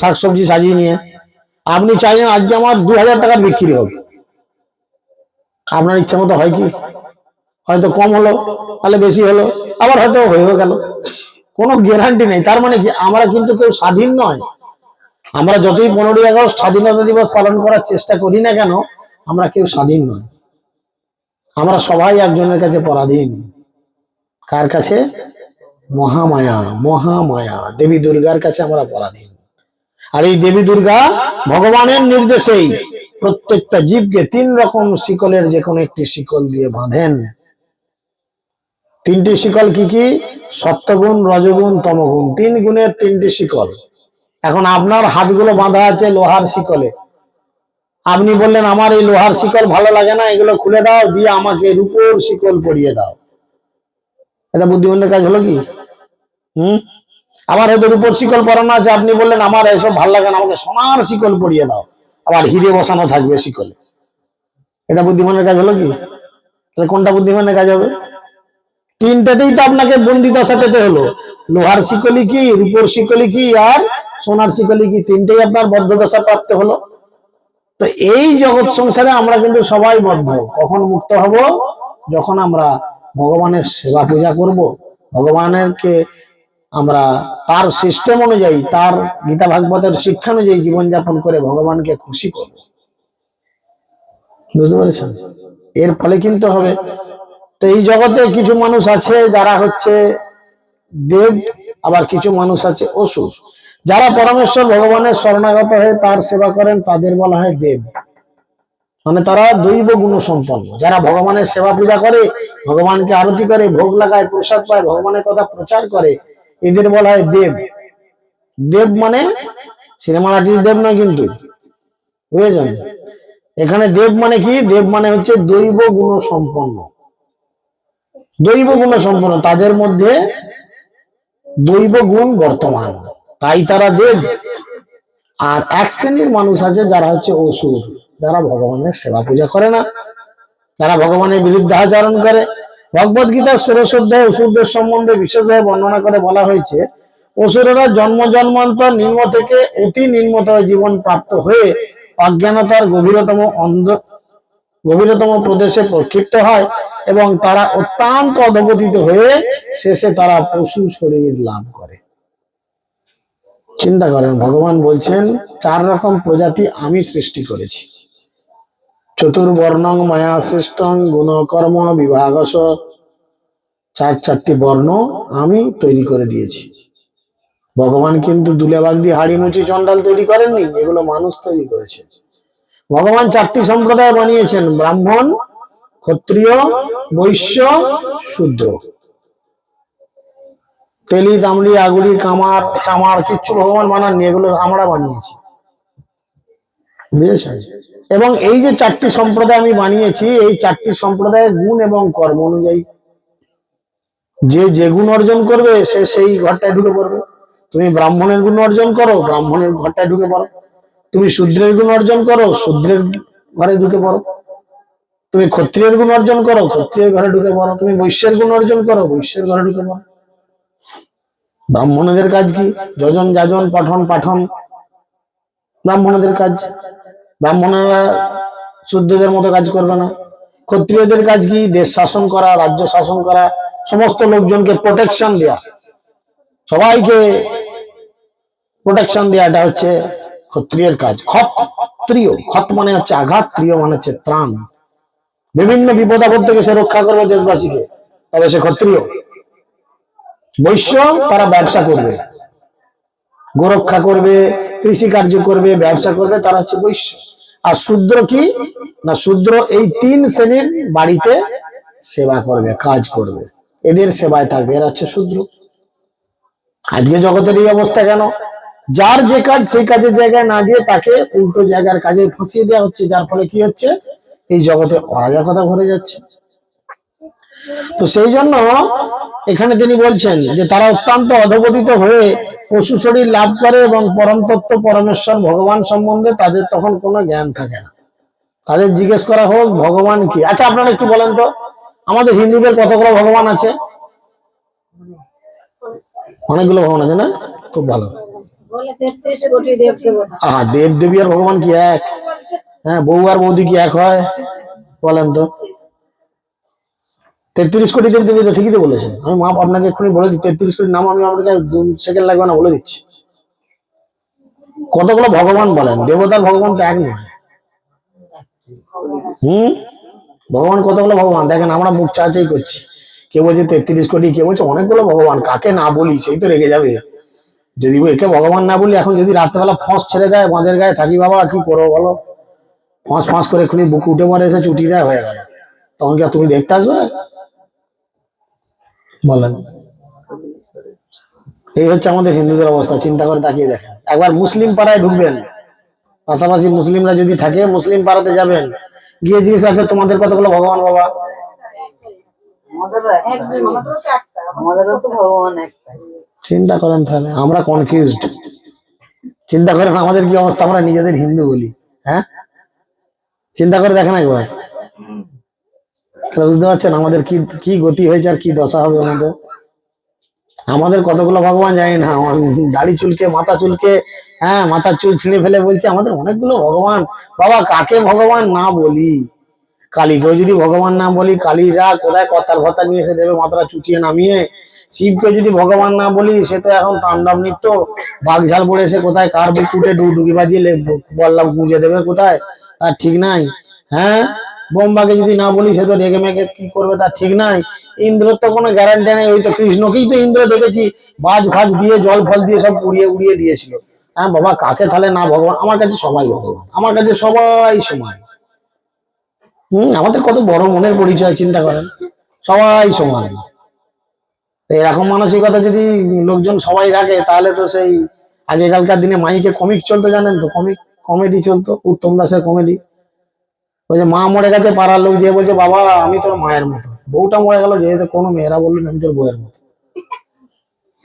শাকসবজি সাজিয়ে নিয়ে, আপনি চাইলেন আজকে আমার 2000 টাকার বিক্রি হোক, আপনার ইচ্ছা মতো হয় কি? হয়তো কম হলো, তাহলে বেশি হলো, আবার হয়তো হয়েও গেল, কোনো গ্যারান্টি নেই। তার মানে কি আমরা কিন্তু কেউ স্বাধীন নয়। আমরা যতই 15ই আগস্ট স্বাধীনতা দিবস পালন করার চেষ্টা করি না কেন, আমরা কেউ স্বাধীন নয়। আমরা সবাই একজনের কাছে পরাধীন। কার কাছে? মহামায়া। মহামায়া দেবী দুর্গার কাছে আমরা পরাধীন। আর এই দেবী দুর্গা ভগবানের নির্দেশেই প্রত্যেকটা জীবকে 3 রকম শিকলের যে কোনো একটি শিকল দিয়ে বাঁধেন। 3টি শিকল কি কি? সত্যগুণ, রজগুণ, তমগুণ, 3 গুণের 3টি শিকল। এখন আপনার হাতগুলো বাঁধা আছে লোহার শিকলে। আপনি বললেন আমার এই লোহার শিকল ভালো লাগে না, এগুলো খুলে দাও, দিয়ে আমাকে রূপোর শিকল পরিয়ে দাও। এটা বুদ্ধিমানের কাজ হলো কি? আমার হয়তো রূপোর শিকল পরানো আছে, আপনি বললেন আমার এসব ভালো লাগে না, আমাকে সোনার শিকল পরিয়ে দাও, আবার হিরে বসানো থাকবে শিকলে। এটা বুদ্ধিমানের কাজ হলো কি? তাহলে কোনটা বুদ্ধিমানের কাজ হবে? 3টাতেই তো আপনাকে বন্দিদশা পেতে হলো। লোহার শিকলি কি, রূপোর শিকলি কি, আর সোনার শিকলি কি, 3টেই আপনার বদ্ধদশা প্রাপ্ত হলো। তো এই জগৎ সংসারে আমরা কিন্তু সবাই বদ্ধ। কখন মুক্ত হব? যখন আমরা ভগবানের সেবা পূজা করব, ভগবানেরকে আমরা তার সিস্টেম অনুযায়ী, তার গীতা ভাগবতের শিক্ষা অনুযায়ী জীবনযাপন করে ভগবানকে খুশি করব। বুঝতে পেরেছেন? এর ফলে কিন্তু হবে। তো এই জগতে কিছু মানুষ আছে যারা হচ্ছে দেব, আবার কিছু মানুষ আছে অসুর। যারা পরমেশ্বর ভগবানের শরণাগত হয়ে তার সেবা করেন তাদের বলা হয় দেব, মানে তারা দৈব গুণ সম্পন্ন। যারা ভগবানের সেবা পূজা করে, ভগবানকে আরতি করে, ভোগ লাগায়, প্রসাদ পায়, ভগবানের কথা প্রচার করে, এদের বলা হয় দেব। দেব মানে সিনেমার আর্টিস্ট দেব নয় কিন্তু, বুঝেছেন? এখানে দেব মানে কি? দেব মানে হচ্ছে দৈব গুণ সম্পন্ন। দৈব গুণ সম্পন্ন, তাদের মধ্যে দৈব গুণ বর্তমান, তাই তারা দেব। আর এক শ্রেণীর মানুষ আছে যারা হচ্ছে অসুর, যারা ভগবানের সেবা পূজা করে না, যারা ভগবানের বিরুদ্ধে আচরণ করে। ভগবদ গীতার 16 অধ্যায়ে অসুরদের সম্বন্ধে বিশেষভাবে বর্ণনা করে বলা হয়েছে, অসুরেরা জন্ম জন্মান্তর নিম্ন থেকে অতি নিম্নতর জীবন প্রাপ্ত হয়ে অজ্ঞানতার গভীরতম প্রদেশে প্রক্ষিপ্ত হয় এবং তারা অত্যন্ত অধঃপতিত হয়ে শেষে তারা পশু শরীর লাভ করে। চিন্তা করেন, ভগবান বলছেন 4 রকম প্রজাতি আমি সৃষ্টি করেছি। চতুর্বর্ণং মায়া সৃষ্টং গুণ কর্ম বিভাগস, 4টি বর্ণ আমি তৈরি করে দিয়েছি। ভগবান কিন্তু দুলেবাগ দিয়ে হাড়ি মুচি চন্ডাল তৈরি করেননি, এগুলো মানুষ তৈরি করেছে। ভগবান 4টি সম্প্রদায় বানিয়েছেন, ব্রাহ্মণ, ক্ষত্রিয়, বৈশ্য, শূদ্র। তেলি, দামড়ি, আগুড়ি, কামার, চামার কিচ্ছু ভগবান বানাননি, এগুলো আমরা বানিয়েছি। বুঝেছেন? এবং এই যে 4টি সম্প্রদায় আমি বানিয়েছি, এই 4টি সম্প্রদায়ের গুণ এবং কর্ম অনুযায়ী যে যে গুণ অর্জন করবে সে সেই ঘরটায় ঢুকে পড়বে। তুমি ব্রাহ্মণের গুণ অর্জন করো, ব্রাহ্মণের ঘরটায় ঢুকে পড়ো। তুমি শূদ্রের গুণ অর্জন করো, শূদ্রের ঘরে ঢুকে পড়ো। তুমি ক্ষত্রিয়ের গুণ অর্জন করো, ক্ষত্রিয়ের ঘরে ঢুকে পড়ো। তুমি বৈশ্যের গুণ অর্জন করো, বৈশ্যের ঘরে ঢুকে পড়ো। ব্রাহ্মণদের কাজ কি? যজন, যাজন, পঠন পাঠন ব্রাহ্মণদের কাজ। ব্রাহ্মণেরা শূদ্রদের মতো কাজ করবে না। ক্ষত্রিয়দের কাজ কি? দেশ শাসন করা, রাজ্য শাসন করা, সমস্ত লোকজনকে প্রোটেকশন দেয়া, সবাইকে প্রোটেকশন দেয়া, এটা হচ্ছে ক্ষত্রিয়ের কাজ। ক্ষত্রিয়, খত মানে হচ্ছে আঘাত, প্রিয় মানে হচ্ছে ত্রাণ। বিভিন্ন বিপদ আপদ থেকে সে রক্ষা করবে দেশবাসীকে, তবে সে ক্ষত্রিয়। বৈশ্য, তারা ব্যবসা করবে, গোরক্ষা করবে, কৃষি কার্য করবে, ব্যবসা করবে, তারা হচ্ছে বৈশ্য। আর শূদ্র কি না? শূদ্র এই 3 শ্রেণীর বাড়িতে সেবা করবে, কাজ করবে, এদের সেবায় থাকবে, এরা হচ্ছে শূদ্র। আজকে জগতের এই অবস্থা কেন? যার যে কাজ সেই কাজের জায়গায় না দিয়ে তাকে উল্টো জায়গার কাজে ফাঁসিয়ে দেওয়া হচ্ছে, যার ফলে কি হচ্ছে? এই জগতে অরাজকতা ভরে যাচ্ছে। তো সেই জন্য এখানে তিনি বলছেন যে তারা অত্যন্ত অধঃপতিত হয়ে পশু শরীর লাভ করে এবং পরম তত্ত্ব পরমেশ্বর ভগবান সম্বন্ধে তাদের তখন কোনো জ্ঞান থাকে না। তাদের জিজ্ঞেস করা হোক ভগবান কি। আচ্ছা আপনারা একটু বলেন তো, আমাদের হিন্দুদের কতগুলো ভগবান আছে? অনেকগুলো ভগবান আছে না? খুব ভালো। দেব দেবী আর ভগবান কি এক? হ্যাঁ, বউ আর বৌদি কি এক হয়? বলেন তো। 33 কোটি দেব দেবী, তো ঠিকই তো বলেছেন। আমি মাপ আপনাকে এক্ষুনি বলে দিচ্ছি, 33 কোটির নাম আমি আপনাকে 2 সেকেন্ড লাগবে না, বলে দিচ্ছি। কতগুলো ভগবান বলেন, দেবতার ভগবান তো এক নয়। হুম, ভগবান কতগুলো ভগবান দেখেন, আমরা মুখ চাচাই করছি। কেউ বলছে 33 কোটি, কেউ বলছে অনেকগুলো ভগবান, কাকে না বলি সেই তো রেগে যাবে। যদি একে ভগবান না বলি, এখন যদি রাত্রেবেলা ফস ছেড়ে দেয় বাঁধের গায়ে থাকি, বাবা কি করবো বলো? ফাঁস ফাঁস করে এক্ষুনি বুক উঠে পড়ে, এসে চুটি দেয়, হয়ে গেল। তখন কি আর তুমি দেখতে আসবে? বলেন। এই হচ্ছে আমাদের হিন্দুদের অবস্থা, চিন্তা করে তাকিয়ে দেখেন। একবার মুসলিম পাড়ায় ঢুকবেন, পাশাপাশি মুসলিমরা যদি থাকে, মুসলিম পাড়াতে যাবেন, গিয়ে জিজ্ঞেস আছে তোমাদের কতগুলো ভগবান বাবা? চিন্তা করেন তাহলে, আমরা কনফিউজড। চিন্তা করেন আমাদের কি অবস্থা, আমরা নিজেদের হিন্দু বলি। হ্যাঁ, চিন্তা করে দেখেন একবার, তাহলে বুঝতে পারছেন আমাদের কি কি গতি হয়েছে আর কি দশা হবে আমাদের। আমাদের কতগুলো ভগবান জানি না, দাড়ি চুলকে মাথা চুলকে, হ্যাঁ মাথার চুল ছিঁড়ে ফেলে বলছে আমাদের অনেকগুলো ভগবান। বাবা কাকে ভগবান না বলি? কালীকেও যদি ভগবান না বলি, কালীরা কোথায় কর্তার ভর্তা নিয়ে এসে দেবে মাথাটা চুটিয়ে নামিয়ে। শিবকে যদি ভগবান না বলি, সে তো এখন তাণ্ডব নৃত্য, বাঘঝাল পড়ে এসে কোথায় কার বুক উঠে ডুগডুগি বাজিয়ে বললাম গুঁজে দেবে কোথায়, তার ঠিক নাই। হ্যাঁ, বোম্বাকে যদি না বলি, সে তো রেগে মেগে কি করবে তার ঠিক নাই। ইন্দ্রর তো কোনো গ্যারান্টি নেই, ওই তো কৃষ্ণকেই তো ইন্দ্র দেখেছি বাজ ফাজ দিয়ে জল ফল দিয়ে সব উড়িয়ে উড়িয়ে দিয়েছিল। হ্যাঁ বাবা, কাকে তাহলে না ভগবান? আমার কাছে সবাই ভগবান, আমার কাছে সবাই সমান। আমাদের কত বড় মনের পরিচয়, চিন্তা করেন, সবাই সমান। এরকম মানসিকতা যদি লোকজন সবাই রাখে, তাহলে তো সেই আগেকালকার দিনে মাইকে কমিক চলতো, জানেন তো, কমিক কমেডি চলতো, উত্তম দাসের কমেডি। ওই যে মা মরে গেছে, পাড়ার লোক যে বলছে বাবা আমি তোর মায়ের মতো, বউটা মরে গেল, যেহেতু কোনো মেয়েরা বললেন আমি তোর বউয়ের মতো।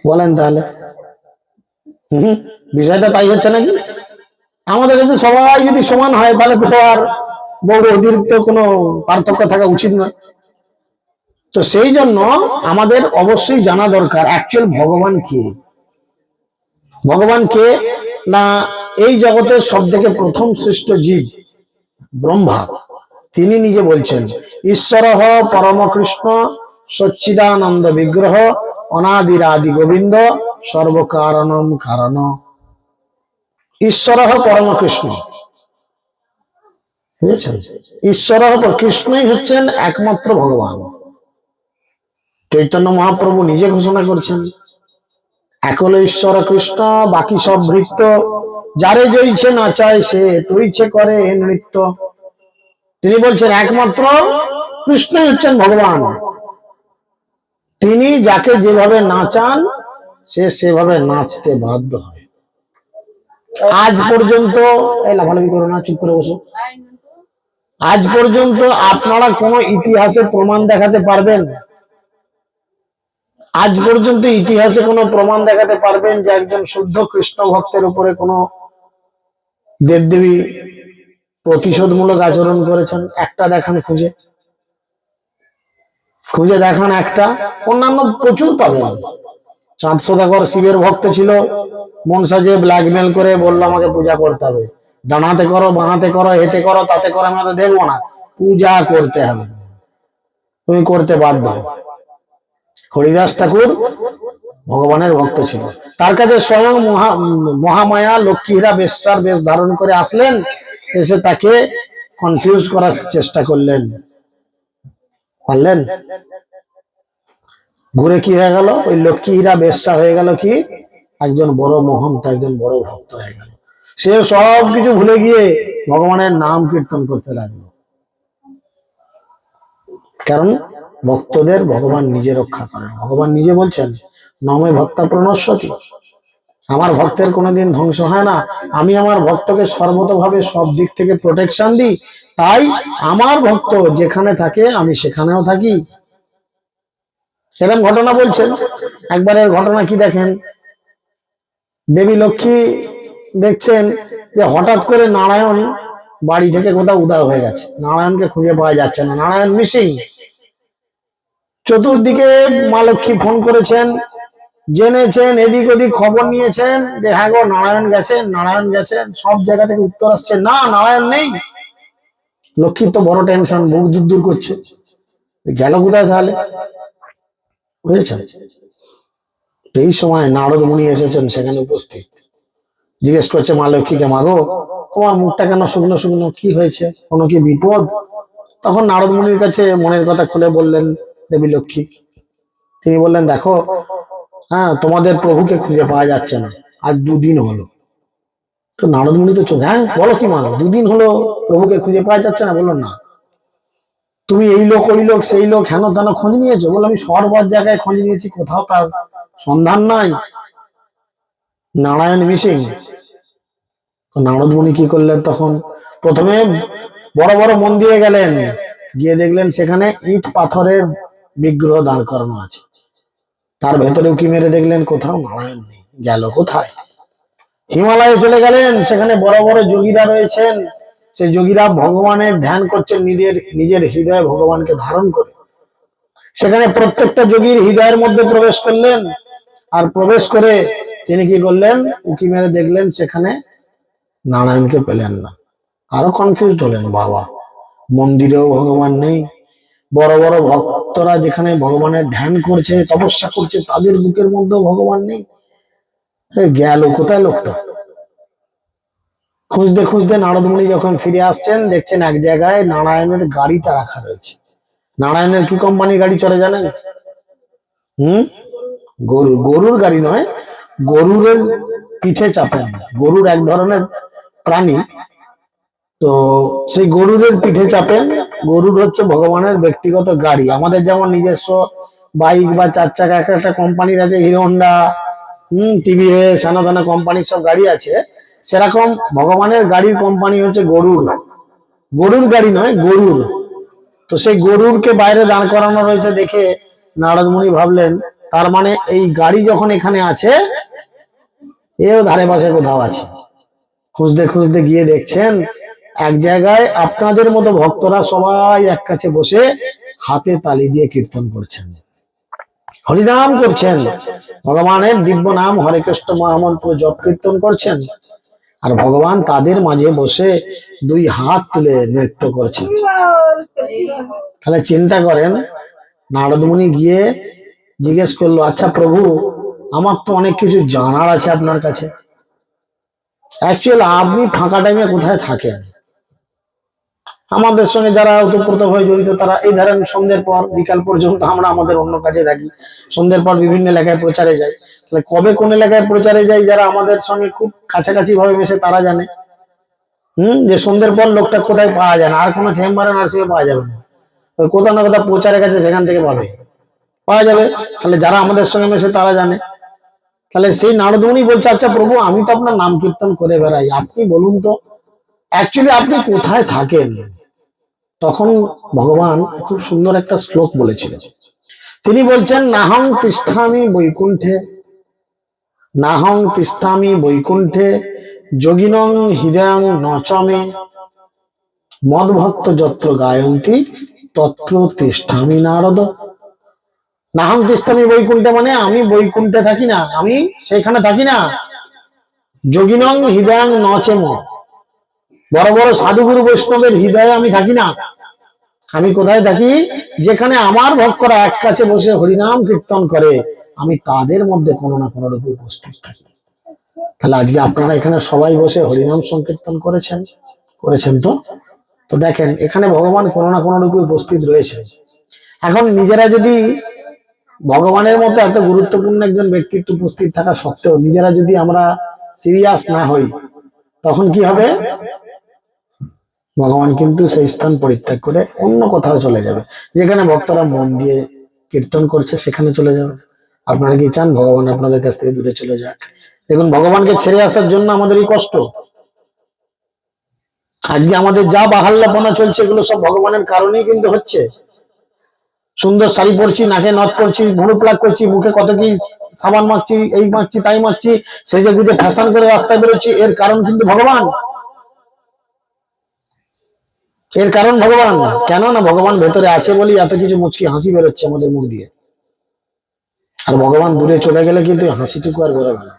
বলেন তাহলে, হম, বিষয়টা তাই হচ্ছে নাকি? আমাদের কাছে সবাই যদি সমান হয়, তাহলে তো আর বড় অতিরিক্ত কোনো পার্থক্য থাকা উচিত নয়। তো সেই জন্য আমাদের অবশ্যই জানা দরকার অ্যাকচুয়াল ভগবান কে। ভগবান কে না, এই জগতের সব থেকে প্রথম শ্রেষ্ঠ জীব ব্রহ্মা, তিনি নিজে বলছেন ঈশ্বর পরম কৃষ্ণ সচ্চিদানন্দ বিগ্রহ অনাদিরাদি গোবিন্দ সর্বকারণম কারণ। ঈশ্বর পরম কৃষ্ণ, বুঝেছেন? ঈশ্বর কৃষ্ণই হচ্ছেন একমাত্র ভগবান। চৈতন্য মহাপ্রভু নিজে ঘোষণা করছেন একল ঈশ্বর কৃষ্ণ বাকি সব ভৃত্য, যারে জইছে নাচায় সে তৈছে করে নৃত্য। তিনি বলছেন একমাত্র কৃষ্ণই হচ্ছেন ভগবান, তিনি যাকে যেভাবে নাচান সে সেভাবে নাচতে বাধ্য হয়। আজ পর্যন্ত লাফালাফি করো না, চুপ করে বসো। আজ পর্যন্ত আপনারা কোন ইতিহাসে প্রমাণ দেখাতে পারবেন? আজ পর্যন্ত ইতিহাসে কোনো প্রমাণ দেখাতে পারবেন যে একজন শুদ্ধ কৃষ্ণ ভক্তের উপরে কোনো দেবদেবী প্রতিশোধমূলক আচরণ করেছেন? একটা দেখান, খুঁজে খুঁজে দেখান একটা। অন্যান্য প্রচুর পাবেন। চাঁদ সদাগর শিবের ভক্ত ছিল, মন সাজে ব্ল্যাকমেল করে বললো আমাকে পূজা করতে হবে, ডানাতে করো বাঁহাতে করো এতে করো তাতে করো, আমি তো দেখবো না, পূজা করতে হবে, তুমি করতে বাধ্য। হরিদাস ঠাকুর ভগবানের ভক্ত ছিল, তার কাছে স্বয়ং মহামায়া লক্ষ্মীরা বেশ্যার বেশ ধারণ করে আসলেন, এসে তাকে কনফিউজ করার চেষ্টা করলেন, পারলেন? ঘুরে কি হয়ে গেল? ওই লক্ষ্মীরা বেশ্যা হয়ে গেল কি একজন বড় মহন্ত, একজন বড় ভক্ত হয়ে গেল। সে সব কিছু ভুলে গিয়ে ভগবানের নাম কীর্তন করতে লাগলো। কারণ ভক্তদের ভগবান নিজে রক্ষা করেন। ভগবান নিজে বলছেন নমে ভক্তা প্রণশ্যতি, আমার ভক্তের কোনোদিন ধ্বংস হয় না, আমি আমার ভক্তকে সর্বতভাবে সব দিক থেকে প্রোটেকশন দিই, তাই আমার ভক্ত যেখানে থাকে আমি সেখানেও থাকি। এরকম ঘটনা বলছেন। একবারের ঘটনা কি দেখেন, দেবী লক্ষ্মী দেখছেন যে হঠাৎ করে নারায়ণ বাড়ি থেকে কোথাও উধাও হয়ে গেছে, নারায়ণকে খুঁজে পাওয়া যাচ্ছে না, নারায়ণ মিসিং। চতুর্দিকে মা লক্ষ্মী ফোন করেছেন, জেনেছেন, এদিক ওদিক খবর নিয়েছেন যে হ্যাঁ গো নারায়ণ গেছেন, নারায়ণ গেছেন, সব জায়গা থেকে উত্তর আসছে না, নারায়ণ নেই। লক্ষ্মীর তো বড় টেনশন, বুক দূর দূর করছে, গেল কোথায় তাহলে, বুঝেছেন? এই সময় নারদ মুনি এসেছেন সেখানে উপস্থিত, জিজ্ঞেস করছে মা লক্ষ্মীকে, মাগো তোমার মুখটা কেন শুকনো শুকনো, কি হয়েছে, কোনো কি বিপদ? তখন নারদ মুনির কাছে মনের কথা খুলে বললেন দেবী লক্ষ্মী। তিনি বললেন, দেখো, হ্যাঁ, তোমাদের প্রভুকে খুঁজে পাওয়া যাচ্ছে না, আজ 2 দিন হলো। তো নারদ মুনি তো চোখ, হ্যাঁ বলো কি মা, 2 দিন হলো প্রভুকে খুঁজে পাওয়া যাচ্ছে না? বললো না। তুমি এই লোক ওই লোক সেই লোক হেন তেন খোঁজ নিয়েছো? বলো আমি সর্বর জায়গায় খোঁজ নিয়েছি, কোথাও তার সন্ধান নাই, নারায়ণ মিসিং। তো নারদ মুনি কি করলেন তখন? প্রথমে বড় বড় মন্দিরে গেলেন, গিয়ে দেখলেন সেখানে ইট পাথরের বিগ্রহ দাঁড় করানো আছে, তার ভেতরে উকি মেরে দেখলেন কোথাও নারায়ণ নেই, গেল কোথায়? হিমালয়ে চলে গেলেন, সেখানে বড় বড় যোগীরা রয়েছেন, সেই যোগীরা ভগবানের ধ্যান করছেন, নিজের নিজের হৃদয়ে ভগবানকে ধারণ করে। সেখানে প্রত্যেকটা যোগীর হৃদয়ের মধ্যে প্রবেশ করলেন, আর প্রবেশ করে তিনি কি করলেন? উকি মেরে দেখলেন সেখানে নারায়ণকে পেলেন না। আরো কনফিউজড হলেন, বাবা, মন্দিরেও ভগবান নেই, বড় বড় ভক্তরা যেখানে ভগবানের ধ্যান করছে, তপস্যা করছে, তাদের বুকের মধ্যেও ভগবান নেই, গেল কোথায় লোকটা? খুঁজতে খুঁজতে নারদ মুনি যখন ফিরে আসছেন, দেখছেন এক জায়গায় নারায়ণের গাড়িটা রাখা রয়েছে। নারায়ণের কি কোম্পানি গাড়ি চলে জানেন? হুম, গরুর গাড়ি নয়, গরুরের পিঠে চাপেন। গরুর এক ধরনের প্রাণী, তো সেই গরুরের পিঠে চাপেন। গরুর হচ্ছে ভগবানের ব্যক্তিগত গাড়ি। আমাদের যেমন নিজস্ব বাইক বা 4 চাকা একটা একটা কোম্পানির আছে, হিরো হন্ডা, টিভিএস, সানা কোম্পানির সব গাড়ি আছে, সেরকম ভগবানের গাড়ির কোম্পানি হচ্ছে গরুর। গরুর গাড়ি নয়, গরুর। তো সেই গরুরকে বাইরে দাঁড় করানো রয়েছে দেখে নারদ মুনি ভাবলেন, তার মানে এই গাড়ি যখন এখানে আছে, এও ধারে পাশে কোথাও আছে। খুঁজতে খুঁজতে গিয়ে দেখছেন এক জায়গায় আপনাদের মতো ভক্তরা সবাই এক কাছে বসে হাতে তালি দিয়ে কীর্তন করছেন, হরিনাম করছেন, ভগবানের দিব্য নাম হরে কৃষ্ণ মহামন্ত্র জপ কীর্তন করছেন, আর ভগবান তাদের মাঝে বসে 2 হাত তুলে নৃত্য করছেন। তাহলে চিন্তা করেন, নারদ মুনি গিয়ে জিজ্ঞেস করলো, আচ্ছা প্রভু, আমার তো অনেক কিছু জানার আছে আপনার কাছে, অ্যাকচুয়ালি আপনি ফাঁকা টাইমে কোথায় থাকেন? আমাদের সঙ্গে যারা ওতপ্রোতভাবে জড়িত, তারা এই ধরেন সন্ধ্যের পর বিকাল পর্যন্ত আমরা আমাদের অন্য কাজে থাকি, সন্ধ্যের পর বিভিন্ন এলাকায় প্রচারে যাই। তাহলে কবে কোন এলাকায় প্রচারে যাই, যারা আমাদের সঙ্গে খুব কাছাকাছি ভাবে মেশে তারা জানে। যে সন্ধ্যের পর লোকটা কোথায় পাওয়া যায় না, আর কোনো চেম্বারে নার্সিংয়ে পাওয়া যাবে না, কোথাও না কোথাও প্রচারে গেছে, সেখান থেকে পাওয়া যাবে। তাহলে যারা আমাদের সঙ্গে মেশে তারা জানে। তাহলে সেই নারদ মুনি বলছে, আচ্ছা প্রভু, আমি তো আপনার নাম কীর্তন করে বেড়াই, আপনি বলুন তো অ্যাকচুয়ালি আপনি কোথায় থাকেন? তখন ভগবান খুব সুন্দর একটা শ্লোক বলেছিলেন। তিনি বলছেন, নাহং তিষ্ঠামি বৈকুণ্ঠে, নাহং তিষ্ঠামি বৈকুণ্ঠে, যোগিনং হৃদয়ং নচমে, মদভক্ত যত্র গায়ন্তী তত্র তিষ্ঠামি নারদ। নাহং তিষ্ঠামি বৈকুণ্ঠে মানে আমি বৈকুণ্ঠে থাকি না, আমি সেখানে থাকি না। যোগিনং হৃদয়ং নচেম, বড় বড় সাধুগুরু বৈষ্ণবের হৃদয়ে আমি থাকি না। আমি কোথায় থাকি? যেখানে আমার ভক্তরা এক কাছে বসে হরিনাম কীর্তন করে, আমি তাদের মধ্যে কোনো না কোনো রূপে উপস্থিত থাকি। তাহলে আজকে আপনারা এখানে সবাই বসে হরিনাম সংকীর্তন করেছেন তো তো দেখেন, এখানে ভগবান কোনো না কোনো রূপে উপস্থিত রয়েছে। এখন নিজেরা যদি ভগবানের মতো এত গুরুত্বপূর্ণ একজন ব্যক্তিত্ব উপস্থিত থাকা সত্ত্বেও নিজেরা যদি আমরা সিরিয়াস না হই, তখন কি হবে? ভগবান কিন্তু সেই স্থান পরিত্যাগ করে অন্য কোথাও চলে যাবে, যেখানে ভক্তরা মন দিয়ে কীর্তন করছে সেখানে চলে যাবে। আপনারা কি চান ভগবান আপনাদের কাছ থেকে দূরে চলে যাক? দেখুন, ভগবানকে ছেড়ে আসার জন্য আমাদের এই কষ্ট। আজকে আমাদের যা বাহাল্যপনা চলছে, এগুলো সব ভগবানের কারণেই কিন্তু হচ্ছে। সুন্দর শাড়ি পরছি, নাকে নথ পরছি, ভুরু প্লাক করছি, মুখে কত কি সাবান মাখছি, এই মাখছি তাই মাখছি, সেজে গুজে ফ্যাশন করে রাস্তায় বেরোচ্ছি, এর কারণ কিন্তু ভগবান। এর কারণ ভগবান। কেন না ভগবান ভেতরে আছে বলেই এত কিছু মুচকি হাসি বেরোচ্ছে আমাদের মুখ দিয়ে। আর ভগবান দূরে চলে গেলে কিন্তু হাসিটুকু আর বেরোবে না,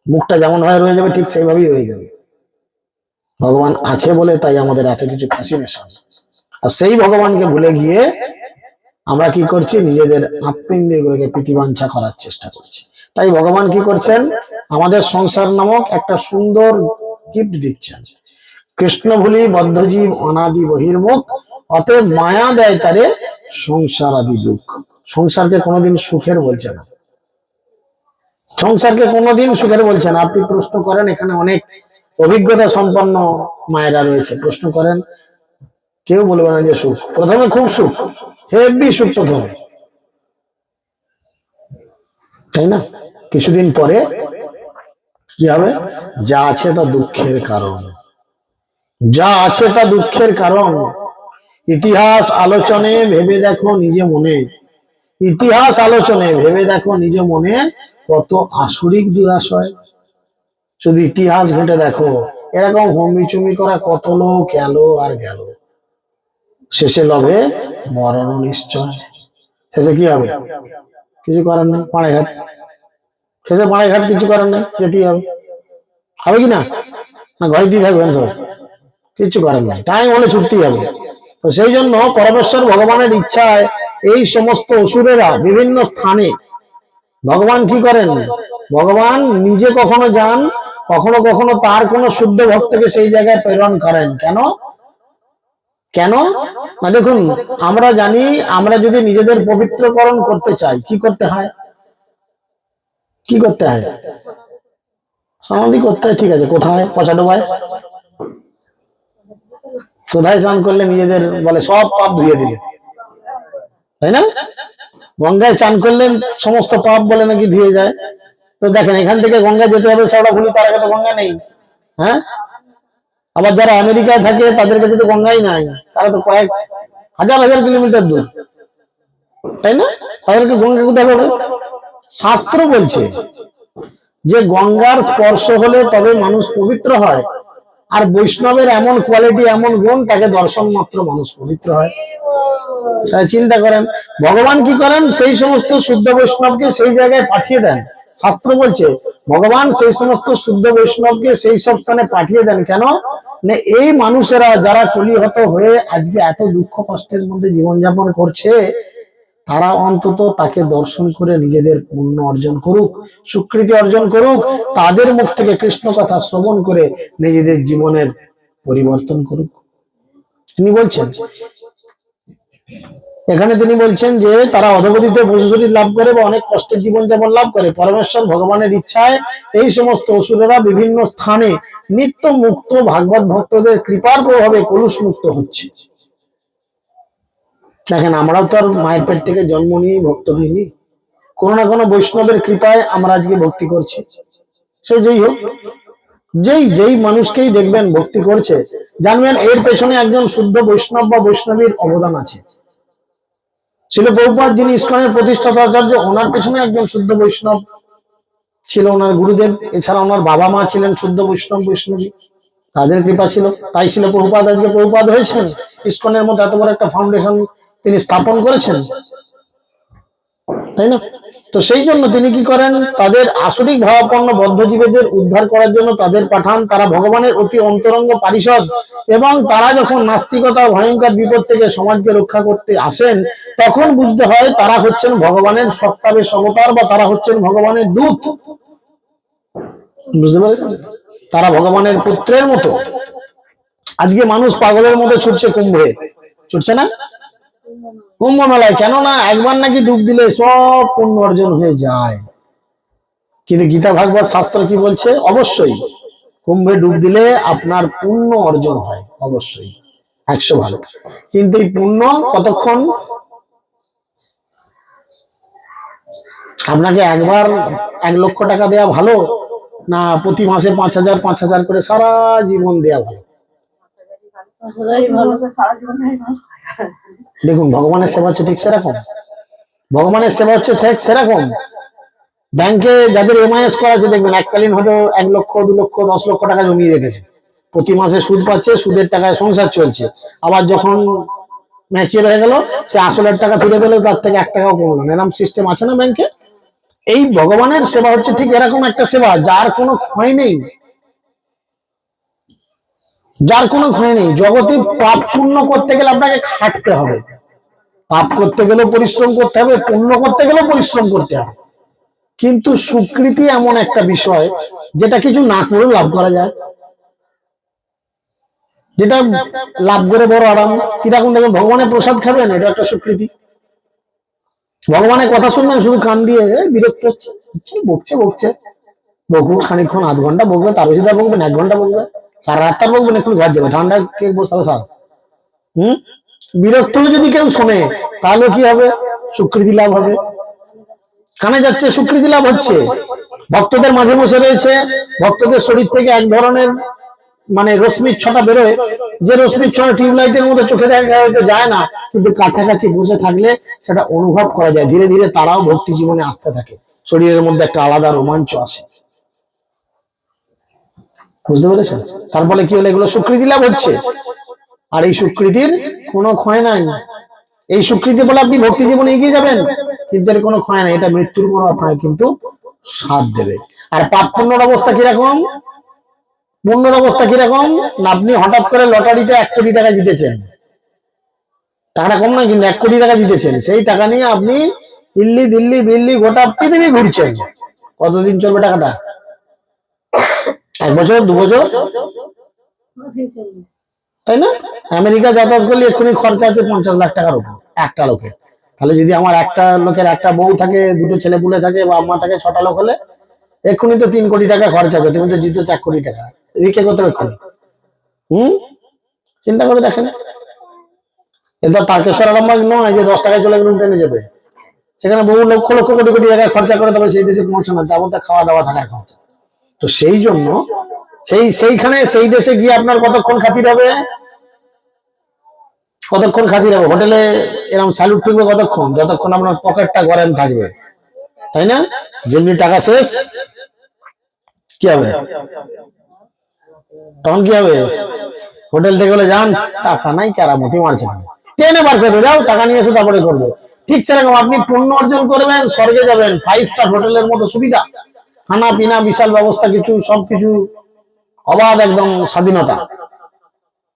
মুখটা যেমন হয় রয়ে যাবে, ঠিক সেইভাবেই রয়ে যাবে। ভগবান আছে বলে তাই আমাদের এত কিছু ফ্যাসিনেশন। আর সেই ভগবানকে ভুলে গিয়ে আমরা কি করছি, নিজেদের আত্মেন্দ্রিয়গুলোকে প্রীতিবাঞ্ছা করার চেষ্টা করছি। তাই ভগবান কি করছেন, আমাদের সংসার নামক একটা সুন্দর গিফট দিচ্ছেন। কৃষ্ণ ভুলি বদ্ধজীব অনাদি বহির্মুখ, অতএব মায়া দেয় তারে সংসার আদি দুঃখ। সংসারকে কোনোদিন সুখের বলছে না, সংসারকে কোনোদিন সুখের বলছে না। আপনি প্রশ্ন করেন, এখানে অনেক অভিজ্ঞতা সম্পন্ন মায়েরা রয়েছে, প্রশ্ন করেন, কেউ বলবে না যে সুখ। প্রথমে খুব সুখ, হেভি সুখ প্রথমে, তাই না? কিছুদিন পরে কি হবে, যা আছে তা দুঃখের কারণ, যা আছে তা দুঃখের কারণ। ইতিহাস আলোচনে ভেবে দেখো নিজে মনে, ইতিহাস আলোচনে ভেবে দেখো নিজ মনে, কত আসরিক দুরাশয়। শুধু ইতিহাস ঘেটে দেখো, এরকম হমিচুমি করা কত লোক গেল আর গেল, শেষে লবে মরণ নিশ্চয়। শেষে কি হবে, কিছু করার নেই, পাড়াঘাট। শেষে পাড়াঘাট, কিছু করার নেই, যেতেই হবে। হবে কি না? না ঘরে দিয়ে থাকবেন সব, কিছু করার নাই, টাইম হলে ছুটতেই হবে। তো সেই জন্য পরমেশ্বর ভগবানের ইচ্ছায় এই সমস্ত অসুরেরা বিভিন্ন স্থানে, ভগবান কি করেন, ভগবান নিজে কখনো যান, কখনো কখনো তার কোন শুদ্ধ ভক্তকে সেই জায়গায় প্রেরণ করেন। কেন? কেন না, দেখুন, আমরা জানি, আমরা যদি নিজেদের পবিত্রকরণ করতে চাই, কি করতে হয়, কি করতে হয়, সমাধি করতে হয়, ঠিক আছে। কোথায়? পচা ডোবায়। কোথায় স্নান করলে নিজেদের বলে সব পাপ ধুয়ে দিলে, তাই না? গঙ্গায় চান করলে সমস্ত পাপ বলে নাকি ধুয়ে যায়। তো দেখেন, এখান থেকে গঙ্গা যেতে হবে শেওড়াফুলি, তার আগে তো গঙ্গা নেই। হ্যাঁ, আবার যারা আমেরিকায় থাকে তাদের কাছে তো গঙ্গাই নাই, তারা তো কয়েক হাজার হাজার কিলোমিটার দূর, তাই না? তাদেরকে গঙ্গা কোথায় পাবে? শাস্ত্র বলছে যে গঙ্গার স্পর্শ হলে তবে মানুষ পবিত্র হয়, আর বৈষ্ণবের এমন কোয়ালিটি, এমন গুণ, তাকে দর্শন মাত্র মানুষ পবিত্র হয়। চিন্তা করেন, ভগবান কি করেন, সেই সমস্ত শুদ্ধ বৈষ্ণবকে সেই জায়গায় পাঠিয়ে দেন। শাস্ত্র বলছে ভগবান সেই সমস্ত শুদ্ধ বৈষ্ণবকে সেই সব স্থানে পাঠিয়ে দেন। কেন না, এই মানুষেরা যারা কলিহত হয়ে আজকে এত দুঃখ কষ্টের মধ্যে জীবনযাপন করছে, তারা অন্তত তাকে দর্শন করে নিজেদের পুণ্য অর্জন করুক, স্বীকৃতি অর্জন করুক, তাদের মুখ থেকে কৃষ্ণ কথা শ্রবণ করে নিজেদের জীবনের পরিবর্তন করুক। তিনি বলছেন, এখানে তিনি বলছেন যে তারা অধঃপতিত পশুশরীর লাভ করে বা অনেক কষ্টের জীবনযাপন লাভ করে। পরমেশ্বর ভগবানের ইচ্ছায় এই সমস্ত অসুরেরা বিভিন্ন স্থানে নিত্য মুক্ত ভাগবত ভক্তদের কৃপার প্রভাবে কলুষ মুক্ত হচ্ছে। দেখেন, আমরাও তো আর মায়ের পেট থেকে জন্ম নিয়ে ভক্ত হইনি, কোনো না কোনো বৈষ্ণবের কৃপায় আমরা আজকে ভক্তি করছি। সে যেই হোক, যেই মানুষকেই দেখবেন ভক্তি করছে, জানবেন এর পেছনে একজন শুদ্ধ বৈষ্ণব বা বৈষ্ণবীর অবদান আছে। ছিল প্রভুপাদ, যিনি ইস্কনের প্রতিষ্ঠাতা আচার্য, ওনার পেছনে একজন শুদ্ধ বৈষ্ণব ছিল, ওনার গুরুদেব। এছাড়া ওনার বাবা মা ছিলেন শুদ্ধ বৈষ্ণব, বৈষ্ণবী, তাদের কৃপা ছিল। তাই ছিল প্রভুপাদ আজকে প্রভুপাদ হয়েছেন, ইস্কনের মতো এত বড় একটা ফাউন্ডেশন তিনি স্থাপন করেছেন, তাই না? তো সেই জন্য তিনি কি করেন, তাদের আসরিক ভাবাপন্ন বদ্ধজীবীদের উদ্ধার করার জন্য তাদের পাঠান। তারা ভগবানের অতি অন্তরঙ্গ পারিষদ, এবং তারা যখন নাস্তিকতা ভয়ঙ্কর বিপদ থেকে সমাজকে রক্ষা করতে আসেন, তখন বুঝতে হয় তারা হচ্ছেন ভগবানের সত্তাবেশ অবতার, বা তারা হচ্ছেন ভগবানের দূত। বুঝতে পারছেন? তারা ভগবানের পুত্রের মতো। আজকে মানুষ পাগলের মতো ছুটছে কুম্ভে, ছুটছে না কুম্ভ মেলায়, কেননা একবার নাকি ডুব দিলে সব পুণ্য অর্জন হয়ে যায়। কিন্তু গীতা ভাগবত শাস্ত্র কি বলছে? অবশ্যই কুম্ভে ডুব দিলে আপনার পুণ্য অর্জন হয়, অবশ্যই 100 ভাগ। কিন্তু এই পুণ্য কতক্ষণ? আপনাকে একবার 1 লক্ষ টাকা দেয়া ভালো, না প্রতি মাসে 5,000 5,000 করে সারা জীবন দেয়া ভালো? দেখুন, ভগবানের সেবা হচ্ছে ঠিক সেরকম, ভগবানের সেবা হচ্ছে সেরকম। ব্যাংকে যাদের এমআইএস করা আছে, দেখবেন এককালীন হয়তো 1 লক্ষ 2 লক্ষ 10 লক্ষ টাকা জমিয়ে রেখেছে, প্রতি মাসে সুদ পাচ্ছে, সুদের টাকায় সংসার চলছে। আবার যখন ম্যাচিওর হয়ে গেল, সে আসলের টাকা ফিরে পেল, তার থেকে 1 টাকাও কমলো না। এরকম সিস্টেম আছে না ব্যাংকে? এই ভগবানের সেবা হচ্ছে ঠিক এরকম একটা সেবা, যার কোনো ক্ষয় নেই, যার কোনো ক্ষয় নেই। জগতে পাপ পূর্ণ করতে গেলে আপনাকে খাটতে হবে, পাপ করতে গেলেও পরিশ্রম করতে হবে, পুণ্য করতে গেলেও পরিশ্রম করতে হবে। কিন্তু স্বীকৃতি এমন একটা বিষয় যেটা কিছু না করেও লাভ করা যায়, যেটা লাভ করে বড় আরাম। কিরকম দেখবেন, ভগবানের প্রসাদ খাবেন, এটা একটা স্বীকৃতি। ভগবানের কথা শুনবেন শুধু কান দিয়ে, বিরক্ত হচ্ছে, বকছে বকছে, বকুক খানিকক্ষণ, আধ ঘন্টা বকবে, তার বেশি তার বকবেন, 1 ঘন্টা বকবে, সারা রাত তার বকবেন, একটু ঘর যাবে, ঠান্ডা কে বসতে হবে সারা। বিরক্ত হয়ে যদি কেউ শোনে তাহলে কি হবে? স্বীকৃতি লাভ হবে। কানে যাচ্ছে, স্বীকৃতি লাভ হচ্ছে। ভক্তদের মাঝে বসে রয়েছে, ভক্তদের শরীর থেকে এক ধরনের মানে রশ্মির ছটা বেরোয়, যে রশ্মির ছটা টিউবলাইটের মতো চোখে দেখা হয়তো যায় না, কিন্তু কাছাকাছি বসে থাকলে সেটা অনুভব করা যায়। ধীরে ধীরে তারাও ভক্তি জীবনে আসতে থাকে, শরীরের মধ্যে একটা আলাদা রোমাঞ্চ আসে। বুঝতে পেরেছেন? তার ফলে কি হলো? এগুলো স্বীকৃতি লাভ হচ্ছে, আর এই স্বীকৃতির কোনো ক্ষয় নাই। এই স্বীকৃতি বলে আপনি ভক্তি জীবনে এগিয়ে যাবেন, কিন্তু এর কোনো ক্ষয় নাই। এটা মৃত্যুর পর আপনাকে কিন্তু সাথ দেবে। আর পাপ পুণ্যর অবস্থা কিরকম? পুণ্যর অবস্থা কিরকম? আপনি হঠাৎ করে লটারিতে 1 কোটি টাকা জিতেছেন, টাকাটা কম নয় কিন্তু, 1 কোটি টাকা জিতেছেন। সেই টাকা নিয়ে আপনি দিল্লি দিল্লি দিল্লি গোটা পৃথিবী ঘুরছেন। কতদিন চলবে টাকাটা? 1 বছর, 2 বছর, তাই না? আমেরিকা যাতায়াত করলে এক্ষুনি খরচা আছে 50 লাখ টাকার উপর একটা লোকের। তাহলে যদি আমার একটা লোকের একটা বউ থাকে, 2টো ছেলে পুলে থাকে, বা আম্মা থাকে, 6টা লোক হলে এক্ষুনি তো 3 কোটি টাকা খরচা আছে। তুমি তো জিতো 4 কোটি টাকা, বিক্রি করতে হবে এক্ষুনি। চিন্তা করে দেখেন, এটা তারকেশ্বর আরামবাগ নয় যে 10 টাকায় চলে গেলে ট্রেনে যাবে। সেখানে বহু লক্ষ লক্ষ কোটি কোটি টাকা খরচা করে তবে সেই দেশে পৌঁছানো, তার মধ্যে খাওয়া দাওয়া থাকার খরচা। তো সেই জন্য সেইখানে সেই দেশে গিয়ে আপনার কতক্ষণ খাতির হবে? কতক্ষণ খাতির হবে? হোটেলে এরকম স্যালুট ঠুকবে কতক্ষণ? যতক্ষণ আপনার পকেটটা গরম থাকবে, তাই না? যেমনি টাকা শেষ, কি হবে তখন? কি হবে? হোটেল থেকে বলে যান, টাকা নাই, কেরামতি মারছে, ট্রেনে বার করে যাও, টাকা নিয়ে এসে তারপরে করবে। ঠিক সেরকম আপনি পুণ্য অর্জন করবেন, স্বর্গে যাবেন, 5 স্টার হোটেলের মতো সুবিধা, খানা পিনা বিশাল ব্যবস্থা, কিছু সবকিছু অবাধ, একদম স্বাধীনতা।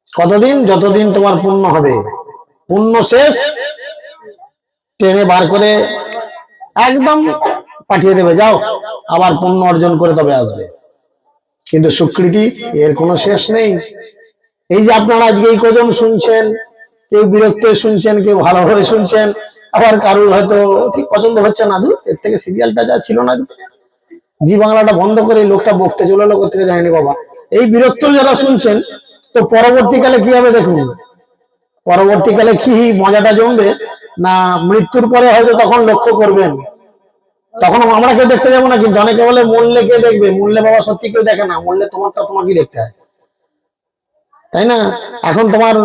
কতদিন? যতদিন তোমার পুণ্য হবে। পুণ্য শেষ, ট্রেনে বার করে একদম পাঠিয়ে দেবে, যাও আবার পুণ্য অর্জন করে তবে আসবে। কিন্তু স্বীকৃতি এর কোনো শেষ নেই। এই যে আপনারা আজকে এই কজন শুনছেন, কেউ বিরক্ত শুনছেন, কেউ ভালোভাবে শুনছেন, আবার কারোর হয়তো ঠিক পছন্দ হচ্ছে না, এর থেকে সিরিয়ালটা যা ছিল না, জি বাংলাটা বন্ধ করে লোকটা বকতে চলে লোক থেকে জানেনি বাবা। এই বিরক্ত যারা শুনছেন, তো পরবর্তীকালে কি হবে দেখুন। পরবর্তীকালে কি মজাটা জমবে না, মৃত্যুর পরে হয়তো তখন লক্ষ্য করবেন, তখন আমরা কেউ দেখতে যাবো না। কিন্তু অনেকে বলে মরলে কে দেখবে? মরলে বাবা সত্যি কেউ দেখে না, মরলে তোমারটা তোমাকেই দেখতে হয়, তাই না? এখন তোমার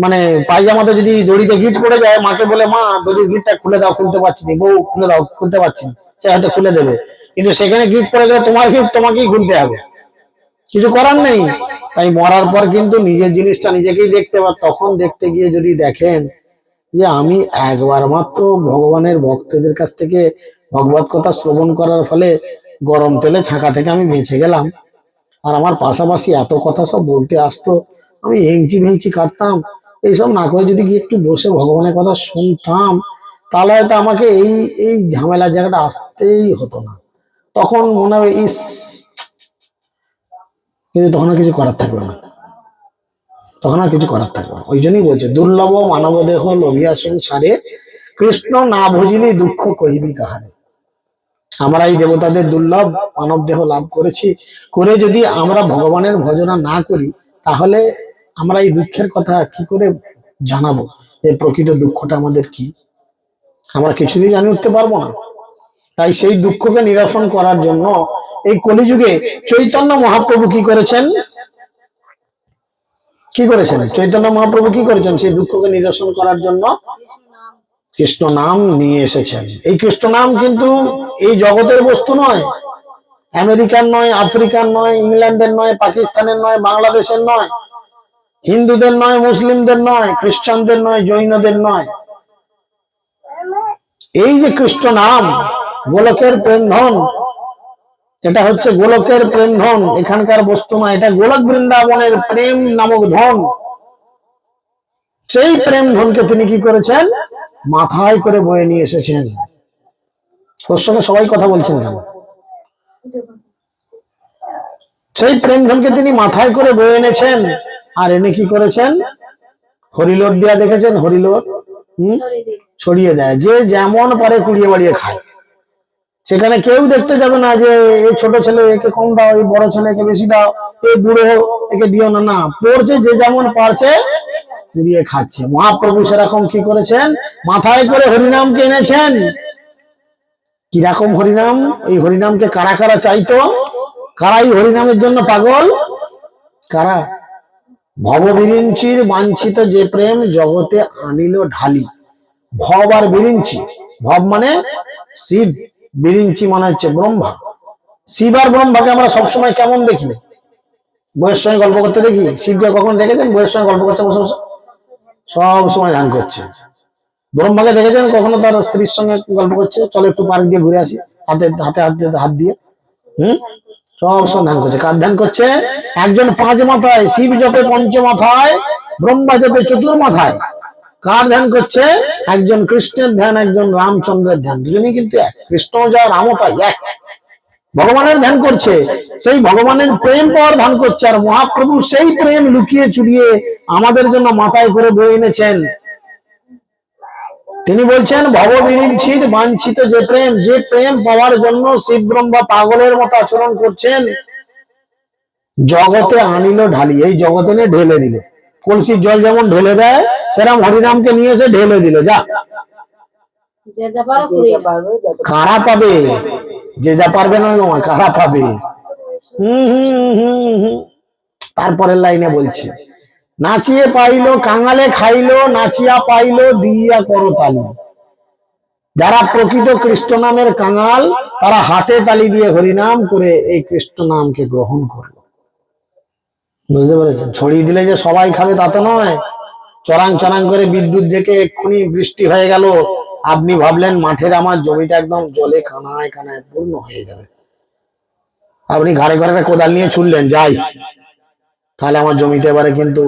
মানে পায়জামাতে যদি দড়িতে গিট পড়ে যায়, মাকে বলে মা দড়ির গিটটা খুলে দাও, খুলতে পারছি না, বউ খুলে দাও, খুলতে পারছি না, সে হয়তো খুলে দেবে। কিন্তু সেখানে গিট পড়ে গেলে তোমার গিট তোমাকেই খুলতে হবে, কিছু করার নেই। তাই মরার পর কিন্তু নিজের জিনিসটা নিজেকেই দেখতে পার। তখন দেখতে গিয়ে যদি দেখেন যে আমি একবার মাত্র ভগবানের ভক্তদের কাছ থেকে ভগবত কথা শ্রবণ করার ফলে গরম তেলে ছাঁকা থেকে আমি বেঁচে গেলাম, আর আমার পাশাপাশি এত কথা সব বলতে আসতো, আমি হেংচি ভেঙচি কাটতাম, এইসব না করে যদি গিয়ে একটু বসে ভগবানের কথা শুনতাম, তাহলে হয়তো আমাকে এই এই ঝামেলার জায়গাটা আসতেই হতো না। তখন মনে হবে ইস, কিন্তু তখন আর কিছু করার থাকবে না, তখন আর কিছু করার থাকবে না। ওই জন্যই বলছে দুর্লভ মানব দেহ লোভিয়া সংসারে, কৃষ্ণ না বুঝিলি দুঃখ কহিবি কাহারে। আমরা এই দেবতাদের দুর্লভ মানব দেহ লাভ করেছি, করে যদি আমরা ভগবানের ভজনা না করি, তাহলে আমরা এই দুঃখের কথা কি করে জানাবো যে প্রকৃত দুঃখটা আমাদের কি? আমরা কিছুতেই জানিয়ে উঠতে পারবো না। তাই সেই দুঃখকে নিরসন করার জন্য এই কলিযুগে চৈতন্য মহাপ্রভু কি করেছেন? কি করেছেন চৈতন্য মহাপ্রভু? কি করেছেন? সেই দুঃখকে নিরসন করার জন্য কৃষ্ণ নাম নিয়ে এসেছেন। এই কৃষ্ণ নাম কিন্তু এই জগতের বস্তু নয়, আমেরিকার নয়, আফ্রিকার নয়, ইংল্যান্ডের নয়, পাকিস্তানের নয়, বাংলাদেশের নয়, হিন্দুদের নয়, মুসলিমদের নয়, খ্রিস্টানদের নয়, জৈনদের নয়। এই যে কৃষ্ণ নাম, গোলকের প্রেমধন, এটা হচ্ছে গোলকের প্রেম ধন, এখানকার বস্তু না, এটা গোলক বৃন্দাবনের প্রেম নামক ধন। সেই প্রেম ধনকে তিনি কি করেছেন, মাথায় করে বয়ে নিয়ে এসেছেন। ওর সঙ্গে সবাই কথা বলছেন কেন? সেই প্রেম ধনকে তিনি মাথায় করে বয়ে এনেছেন, আর এনে কি করেছেন, হরিলোট দিয়া দেখেছেন, হরিলোট ছড়িয়ে দেয়, যে যেমন পারে কুড়িয়ে বাড়িয়ে খায়। সেখানে কেউ দেখতে যাবে না যে এই ছোট ছেলে একে কম দাও, এই বড় ছেলেকে বেশি দাও, এই বুড়ো একে দিও না, না, পড়ছে যে যেমন পারছে কুড়িয়ে খাচ্ছে। মহাপ্রভু সেরকম কি করেছেন, মাথায় করে হরিনামকে এনেছেন। কিরকম হরিনাম, এই হরিনামকে কারা কারা চাইতো, কারাই হরিনামের জন্য পাগল, কারা? ভববিরিঞ্চির বাঞ্ছিত যে প্রেম জগতে আনিল ঢালি। ভব আর বিরিঞ্চি, ভব মানে শিব, বিরিঞ্চি মানে হচ্ছে ব্রহ্মা। শিব আর ব্রহ্মাকে আমরা সবসময় কেমন দেখি, বইয়ের সঙ্গে গল্প করতে দেখি। শিবকে কখন দেখেছেন বইয়ের সঙ্গে গল্প করছে বসে বসে, সব সময় ধ্যান করছে। ব্রহ্মাকে দেখেছেন কখনো তার স্ত্রীর সঙ্গে গল্প করছে, চলো একটু পার্ক দিয়ে ঘুরে আসি, হাতে হাতে হাত দিয়ে, সব সময় ধ্যান করছে। কার ধ্যান করছে? একজন 5 মাথায়, শিব জপে 5 মাথায়, ব্রহ্মা জপে 4 মাথায়। কার ধ্যান করছে? একজন কৃষ্ণের ধ্যান, একজন রামচন্দ্রের ধ্যান, দুজনেই কিন্তু এক। কৃষ্ণ যা, রামও তাই, এক। ভগবানের ধ্যান করছে, সেই ভগবানের প্রেম পাওয়ার ধ্যান করছে। আর মহাপ্রভু সেই প্রেম লুকিয়ে চুরিয়ে আমাদের জন্য মাথায় করে বয়ে এনেছেন। তিনি বলছেন ভববিরিঞ্চিত বাঞ্ছিত যে প্রেম, যে প্রেম পাওয়ার জন্য শিব ব্রহ্মা পাগলের মতো আচরণ করছেন, জগতে আনিল ঢালি। এই জগতে নিয়ে ঢেলে দিলে, কলসির জল যেমন ঢেলে দেয়, সেরকম হরিনামকে নিয়ে এসে ঢেলে দিলে। যা, কারা পাবে? যে যা পারবে না, কারা পাবে? তারপরের লাইনে বলছে, নাচিয়ে পাইলো কাঙালে খাইলো, নাচিয়া পাইলো দিয়া করতালি। যারা প্রকৃত কৃষ্ণ নামের কাঙাল, তারা হাতে তালি দিয়ে হরিনাম করে এই কৃষ্ণ নামকে গ্রহণ করলো। বুঝতে পেরেছেন? ছড়িয়ে দিলে যে সবাই খাবে তা তো নয়। চরাং চরাং করে বিদ্যুৎ থেকে এক্ষুনি বৃষ্টি হয়ে গেল, আপনি ভাবলেন মাঠের আমার জমিটা একদম জলে কানায় কানায় পূর্ণ হয়ে যাবে, আপনি ঘাড়ে ঘাড়ে কোদাল নিয়ে ছুটলেন, যাই তাহলে আমার জমিতে এবারে কিন্তু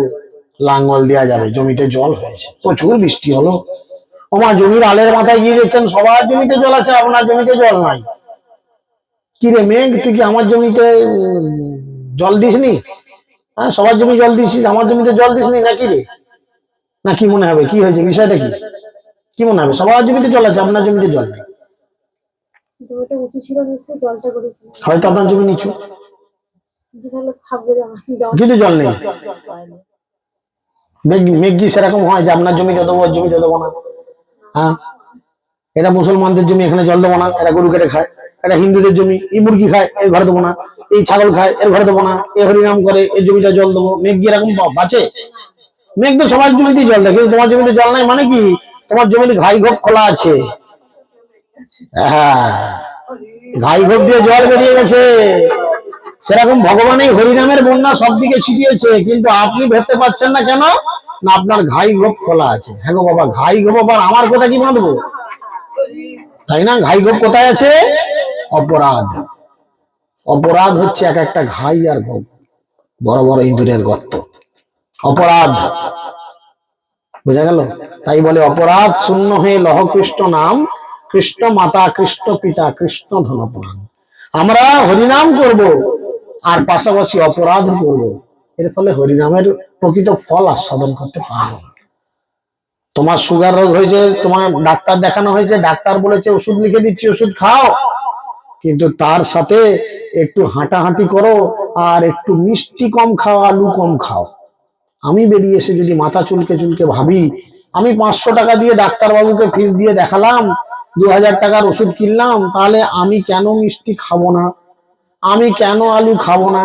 লাঙ্গল দেওয়া যাবে। জমিতে জল হয়েছে, প্রচুর বৃষ্টি হলো, আমার জমির আলের মাথায় গিয়ে দেখছেন সবার জমিতে জল আছে, আপনার জমিতে জল নাই। কি রে মেঘ, তুই কি আমার জমিতে জল দিসনি? হ্যাঁ, সবার জমি জল দিছিস, আমার জমিতে জল দিসনি নাকি রে? না কি মনে হবে, কি হয়েছে, বিষয়টা কি? কি মনে হবে, সবার জমিতে জল আছে, আপনার জমিতে জল নেই? হয়তো আপনার জমি নিচু, কিন্তু জল নেই। মেঘ কি সেরকম হয় যে আপনার জমিতে দেবো, জমিতে দেবো না? হ্যাঁ, এটা মুসলমানদের জমি, এখানে জল দেবো না, এটা গরু কেটে খায়। এটা হিন্দুদের জমি, এই মুরগি খায়, এর ঘরে দেবো না। এই ছাগল খায়, এর ঘরে দেবো না। এ হরিনাম করে, এর জমিটা জল দেবো। মেঘ কি এরকম বাঁচে? মেঘ তো সবার জমিতেই জল দেয়, কিন্তু তোমার জমিতে জল নাই মানে কি? তোমার জমিতে ঘাই ঘোপ খোলা আছে। হ্যাঁ, ঘাই ঘোপ দিয়ে জল বেরিয়ে গেছে। সেরকম ভগবান এই হরিনামের বন্যা সব দিকে ছিটিয়েছে, কিন্তু আপনি ধরতে পারছেন না কেন? না, আপনার ঘাই ঘোপ খোলা আছে। হ্যাঁ গো বাবা, ঘাই ঘোপ আবার আমার কথা কি বাঁধবো, তাই না? ঘাই ঘোপ কোথায় আছে? অপরাধ। অপরাধ হচ্ছে এক একটা ঘাই আর ঘোপ, বড় বড় ইঁদুরের গর্ত। অপরাধ, বোঝা গেল? তাই বলে অপরাধ শূন্য হয়ে লহ কৃষ্ণ নাম, কৃষ্ণ মাতা, কৃষ্ণ পিতা, কৃষ্ণ ধন প্রাণ। আমরা হরিনাম করব আর পাশাপাশি অপরাধ করব, এর ফলে হরিনামের প্রকৃত ফল আস্বাদন করতে পারবো না। তোমার সুগার রোগ হয়েছে, তোমার ডাক্তার দেখানো হয়েছে, ডাক্তার বলেছে ওষুধ লিখে দিচ্ছি, ওষুধ খাও, কিন্তু তার সাথে একটু হাঁটাহাঁটি করো আর একটু মিষ্টি কম খাও, আলু কম খাও। আমি বেরিয়ে এসে যদি মাথা চুলকে চুলকে ভাবি, আমি 500 টাকা দিয়ে ডাক্তারবাবুকে ফিস দিয়ে দেখালাম, 2000 টাকার ওষুধ কিনলাম, তাহলে আমি কেন মিষ্টি খাবো না? আমি কেন আলু খাবো না?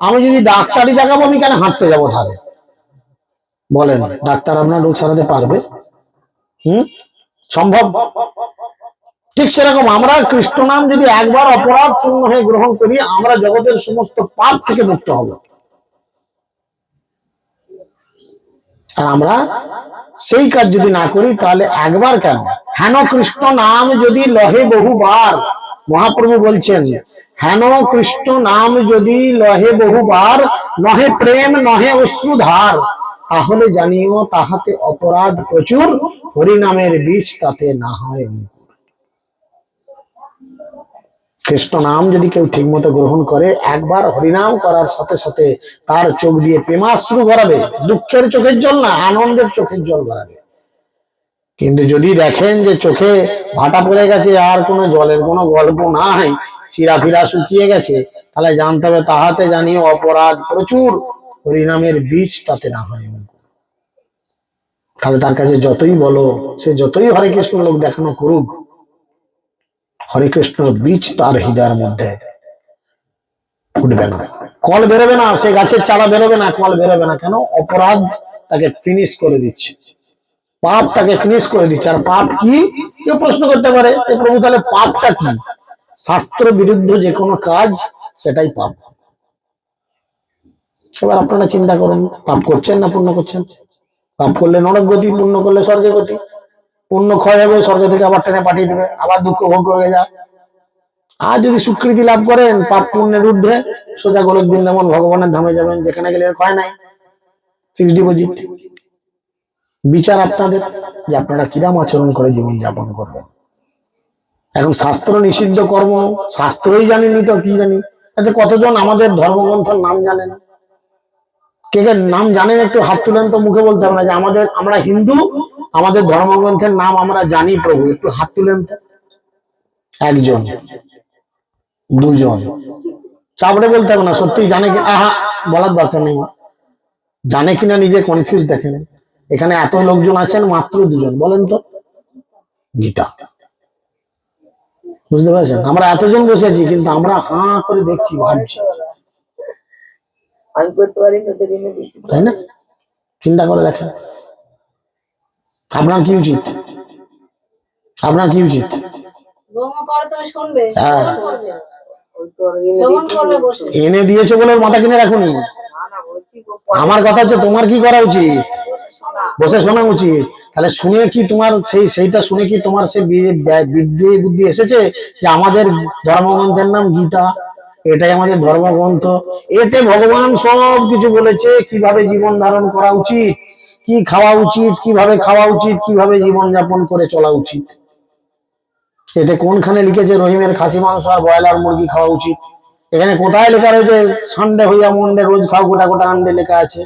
আমি যদি ডাক্তারই দেখাবো, আমি কেন হাঁটতে যাবো? তাহলে বলেন, ডাক্তার আপনার রোগ সারাতে পারবে? সম্ভব? ঠিক সেরকম আমরা কৃষ্ণ নাম যদি একবার অপরাধ শূন্য হয়ে গ্রহণ করি, আমরা জগতের সমস্ত পাপ থেকে মুক্ত হব। আর আমরা সেই কাজ যদি না করি, তাহলে একবার কেন, হেন কৃষ্ণ নাম যদি লহে বহুবার, মহাপ্রভু বলছেন, হেন কৃষ্ণ নাম যদি লহে বহুবার, নহে প্রেম নহে অশ্রুধার, তাহলে জানিও তাহাতে অপরাধ প্রচুর, হরিনামের বীজ তাতে না হয় অঙ্কুর। কৃষ্ণ নাম যদি কেউ ঠিক মতো গ্রহণ করে, একবার হরিনাম করার সাথে সাথে তার চোখ দিয়ে প্রেমাশ্রু গড়াবে, দুঃখের চোখের জল না, আনন্দের চোখের জল গড়াবে। কিন্তু যদি দেখেন যে চোখে ভাটা পড়ে গেছে, আর কোনো জলের কোনো গল্প নাই, চিরাফিরা শুকিয়ে গেছে, তাহলে জানতে হবে তাহাতে জানিও অপরাধ প্রচুর, হরিনামের বীজ তাতে না হয় অঙ্কুর। তাহলে তার কাছে যতই বলো, সে যতই হরে কৃষ্ণ লোক দেখানো করুক, হরে কৃষ্ণ বীজ তার হৃদয়ের মধ্যে ফুটবে না, কল বেরোবে না, সে গাছের চারা বেরোবে না, কল বেরোবে না। কেন? অপরাধ তাকে ফিনিশ করে দিচ্ছে, পাপ তাকে ফিনিশ করে দিচ্ছে। আর পাপ কি? কেউ প্রশ্ন করতে পারে, প্রভু তাহলে পাপটা কি? শাস্ত্র বিরুদ্ধ যে কোনো কাজ, সেটাই পাপ। এবার আপনারা চিন্তা করুন, পাপ করছেন না পুণ্য করছেন? পাপ করলে নরক গতি, পুণ্য করলে স্বর্গে গতি। পুণ্য ক্ষয় হবে, স্বর্গ থেকে আবার টেনে পাঠিয়ে দেবে, আবার দুঃখ ভোগ করে যা। আর যদি স্বীকৃতি লাভ করেন, পাপ পুণ্যের ঊর্ধ্বে, সোজা গোলক বৃন্দাবন ভগবানের ধামে যাবেন, যেখানে গেলে ক্ষয় নাই, ফিক্সড ডিপোজিট। বিচার আপনাদের, যে আপনারা কিরাম আচরণ করে জীবন যাপন করবেন। এখন শাস্ত্র নিষিদ্ধ কর্ম, শাস্ত্রই জানেনি তো কি জানি। আচ্ছা, কতজন আমাদের ধর্মগ্রন্থের নাম জানেন? কে কে নাম জানেন একটু হাত তুলেন তো, মুখে বলতে হবে না যে আমরা হিন্দু, আমাদের ধর্মগ্রন্থের নাম আমরা জানি প্রভু, একটু হাত তুলেন তো। একজন, দুজন, চাপড়ে বলতে হবে না, সত্যি জানে কি? আহা, বলার দরকার নেই। জানে কিনা নিজে কনফিউজ দেখেন। এখানে এত লোকজন আছেন, মাত্র দুজন, বলেন তো। গীতা, বুঝতে পারছেন? আমরা এতজন বসে আছি, কিন্তু আমরা হাঁ করে দেখছি, ভাবছি, তাই না? চিন্তা করে দেখেন, আপনার কি উচিত? আপনার কি উচিত? এনে দিয়েছো বলে মাথা কিনে রাখুনি। আমার কথা হচ্ছে, তোমার কি করা উচিত? বসে শোনা উচিত। তাহলে শুনে কি তোমার সেইটা শুনে কি তোমার সে বুদ্ধি এসেছে যে আমাদের ধর্মগ্রন্থের নাম গীতা, এটাই আমাদের ধর্মগ্রন্থ, এতে ভগবান সব কিছু বলেছে, কিভাবে জীবন ধারণ করা উচিত, কি খাওয়া উচিত, কিভাবে খাওয়া উচিত, কিভাবে জীবন যাপন করে চলা উচিত। এতে কোনখানে লিখেছে রহিমের খাসি মাংস আর ব্রয়লার মুরগি খাওয়া উচিত? এখানে কোথায় লেখা রয়েছে সানডে হইয়া মন্ডে রোজ খাও গোটা গোটা আন্ডে? লেখা আছে,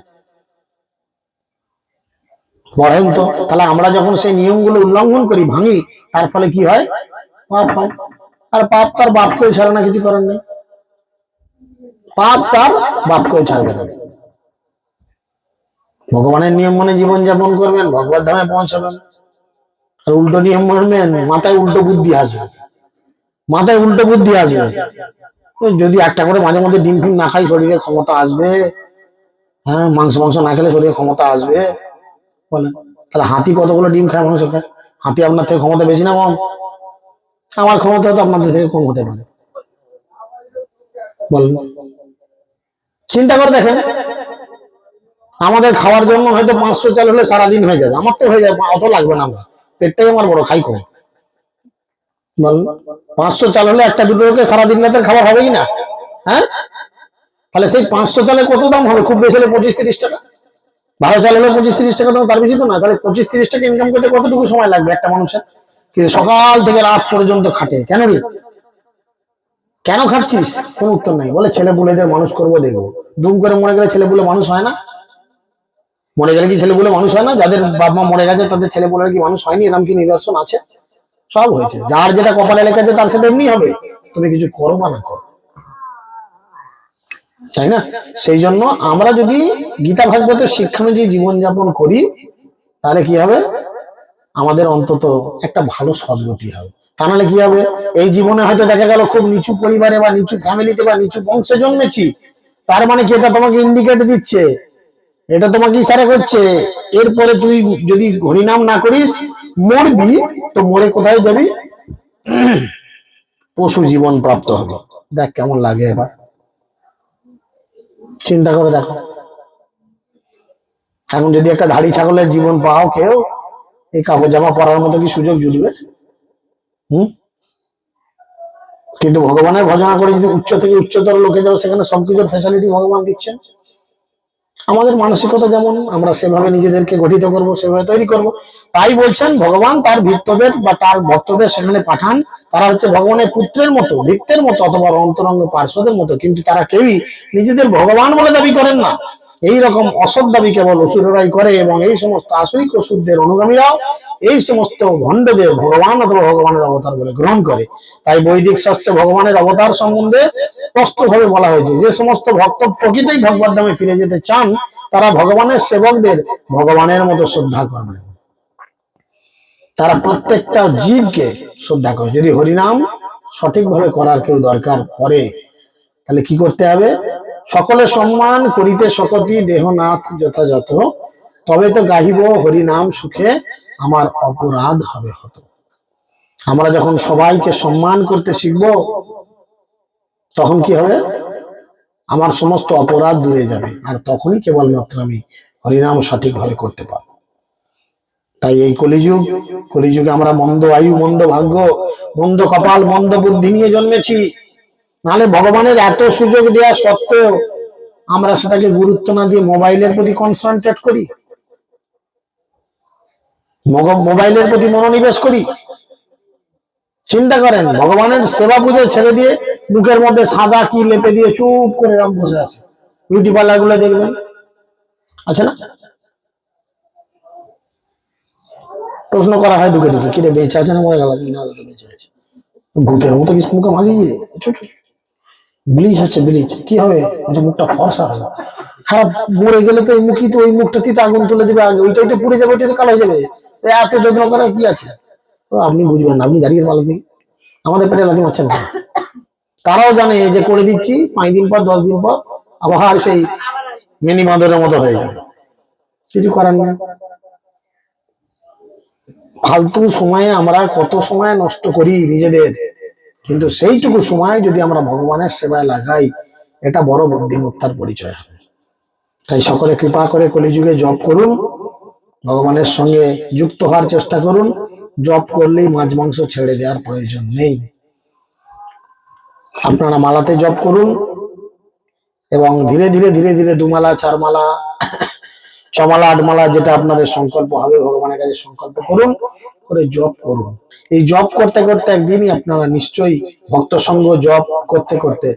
পড়েন তো। তাহলে আমরা যখন সেই নিয়মগুলো উল্লঙ্ঘন করি, ভাঙি, তার ফলে কি হয়? পাপ হয়। আর পাপ তার বাপকেও ছাড়ে না, কিছু করার নেই। পাপ তার বাপকেও ছাড়বে না। ভগবানের নিয়ম মানে জীবন যাপন করবেন, ভগবত ধামে পৌঁছাবেন। আর উল্টো নিয়ম মানবেন, মাথায় উল্টো বুদ্ধি আসবে, মাথায় উল্টো বুদ্ধি আসবে। যদি একটা করে মাঝে মধ্যে ডিম ফিম না খাই, শরীরে ক্ষমতা আসবে? হ্যাঁ, মাংস মাংস না খেলে শরীরে ক্ষমতা আসবে? বলেন। তাহলে হাতি কতগুলো ডিম খায়, মাংস খায়? হাতি আপনার থেকে ক্ষমতা বেশি না কম? আমার ক্ষমতা তো আপনাদের থেকে কম হতে পারে, বলেন। চিন্তা করে দেখেন, আমাদের খাওয়ার জন্য হয়তো 500 চাল হলে সারাদিন হয়ে যাবে, আমার তো হয়ে যাবে, অত লাগবে না, আমার পেটটাই আমার বড়, খাই কম, বলেন। 500 চাল হলে একটা দুটো লোকে সারাদিন রাতের খাবার হবে কিনা? হ্যাঁ, তাহলে সেই 500 চালে কত দাম হবে? খুব বেশি হলে 25-30 টাকা। ভালো চাল হলে 25-30 টাকা দাম, তার বেশি তো না। তাহলে 25-30 টাকা ইনকাম করতে কতটুকু সময় লাগবে একটা মানুষের? কিন্তু সকাল থেকে রাত পর্যন্ত খাটে, কেন রে? কেন খাচ্ছিস? কোন উত্তর নাই। বলে ছেলে পুলেদের মানুষ করবো, দেখবো। দুম করে মরে গেলে ছেলে পুলে মানুষ হয় না? মরে গেলে কি ছেলে পুলে মানুষ হয় না? যাদের বাপ মা মরে গেছে, তাদের ছেলে পুলের কি মানুষ হয়নি? এরকম কি নিদর্শন আছে? সব হয়েছে। যার যেটা কপালে লেখা তার সেটা এমনি হবে, তুমি কিছু করো বা না করো, তাই না? সেই জন্য আমরা যদি গীতা ভাগবতের শিক্ষা অনুযায়ী জীবনযাপন করি, তাহলে কি হবে? আমাদের অন্তত একটা ভালো সদ্গতি হবে। তা নাহলে কি হবে? এই জীবনে হয়তো দেখা গেল খুব নিচু পরিবারে বা নিচু ফ্যামিলিতে বা নিচু বংশে জন্মেছি, তার মানে কি? এটা তোমাকে ইন্ডিকেট দিচ্ছে, এটা তোমাকে ইশারা করছে, এরপরে তুই যদি হরিনাম না করিস, মরবি। তো মরে কোথায় যাবি? পশু জীবন প্রাপ্ত হবে। দেখ কেমন লাগে এবার, চিন্তা করে দেখো। এখন যদি একটা ধাড়ি ছাগলের জীবন পাও কেউ, এই কাপড় জামা পরার মতো কি সুযোগ জুটবে? হুম, কিন্তু ভগবানের ভজনা করে যদি উচ্চ থেকে উচ্চতর লোকে যাও, সেখানে সবকিছুর ফ্যাসিলিটি ভগবান দিচ্ছেন। আমাদের মানসিকতা যেমন, আমরা সেভাবে নিজেদেরকে গঠিত করব, সেভাবে তৈরি করব। তাই বলছেন ভগবান তার ভৃত্যদের বা তার ভক্তদের সেখানে পাঠান। তারা হচ্ছে ভগবানের পুত্রের মতো, ভৃত্যের মতো, অথবা অন্তরঙ্গ পার্শ্বদের মতো, কিন্তু তারা কেউই নিজেদের ভগবান বলে দাবি করেন না। এই রকম অসৎ দাবি কেবল অসুররাই করে, এবং এই সমস্ত আসরিক অসুরদের অনুগামীরাও এই সমস্ত ভণ্ডদের ভগবান অথবা ভগবানের অবতার বলে গ্রহণ করে। তাই বৈদিক শাস্ত্রে ভগবানের অবতার সম্বন্ধে স্পষ্টভাবে বলা হয়েছে, যে সমস্ত ভক্ত প্রকৃতই ভগবত ধামে ফিরে যেতে চান, তারা ভগবানের সেবকদের ভগবানের মতো শ্রদ্ধা করবেন। তারা প্রত্যেকটা জীবকে শ্রদ্ধা করে। যদি হরিনাম সঠিকভাবে করার কেউ দরকার পড়ে, তাহলে কি করতে হবে? সকলে সম্মান করিতে শকতি দেহনাথ যথাযথ, তবে তো গাহিব হরিনাম সুখে আমার অপরাধ হবে হত। আমরা যখন সবাইকে সম্মান করতে শিখব, তখন কি হবে? আমার সমস্ত অপরাধ দূরে যাবে, আর তখনই কেবলমাত্র আমি হরিনাম সঠিকভাবে করতে পারবো। তাই এই কলিযুগে আমরা মন্দ আয়ু, মন্দ ভাগ্য, মন্দ কপাল, মন্দ বুদ্ধি নিয়ে জন্মেছি। নাহলে ভগবানের এত সুযোগ দেওয়া সত্ত্বেও আমরা সেটাকে গুরুত্ব না দিয়ে মোবাইলের প্রতি কনসেন্ট্রেট করি, মোবাইলের প্রতি মনোনিবেশ করি। চিন্তা করেন, ভগবানের সেবা পুজো ছেড়ে দিয়ে মুখের মধ্যে সাদা কি লেপে দিয়ে চুপ করে রাম বসে আছে। বিউটি পার্লার গুলো দেখবেন, আছে না? প্রশ্ন করা হয় দুঃখে দুঃখে, কিরে বেঁচে আছে না মরে গেল? না দাদা বেঁচে আছে। ভূতের মতো কিছু মুখে মাগিয়ে ব্লিচ হচ্ছে, ব্লিচ কি হবে? মুখটা ফর্সা হবে। খারাপ, মরে গেলে তো ওই মুখই, তো ওই মুখটা তিতে আগুন তুলে দিবে আগে, ওইটাই তো পুড়ে যাবে, ওইটাই তো কালো হয়ে যাবে। এত যত্ন করার কি আছে? আপনি বুঝবেন না, আপনি দাঁড়িয়ে মালিক নেই। আমাদের পেটে লাথি মারছেন না। তারাও জানে যে করে দিচ্ছি 5 দিন পর 10 দিন পর আবার সেই মিনি বাঁদরের মতো হয়ে যাবে, কিছু করার নেই। ফালতু সময়ে আমরা কত সময় নষ্ট করি নিজেদের, কিন্তু সেইটুকু সময় যদি আমরা ভগবানের সেবায় লাগাই, এটা বড় বুদ্ধিমত্তার পরিচয় হবে। তাই সকলে কৃপা করে কলিযুগে জপ করুন, ভগবানের সঙ্গে যুক্ত হওয়ার চেষ্টা করুন। জপ করলেই মাছ মাংস ছেড়ে দেওয়ার প্রয়োজন নেই। আপনারা মালাতে জপ করুন, এবং ধীরে ধীরে ধীরে ধীরে 2 মালা 4 মালা 6 মালা 8 মালা, যেটা আপনাদের সংকল্প হবে, ভগবানের কাছে সংকল্প করুন, করে জপ করুন। এই জপ করতে করতে একদিনই আপনারা নিশ্চয়ই ভক্ত সঙ্গ জপ করতে করতে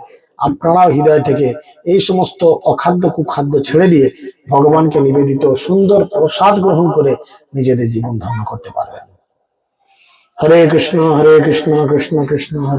আপনারাও হৃদয় থেকে এই সমস্ত অখাদ্য কুখাদ্য ছেড়ে দিয়ে ভগবানকে নিবেদিত সুন্দর প্রসাদ গ্রহণ করে নিজেদের জীবন ধারণ করতে পারবেন। হরে কৃষ্ণ কৃষ্ণ কৃষ্ণ হরে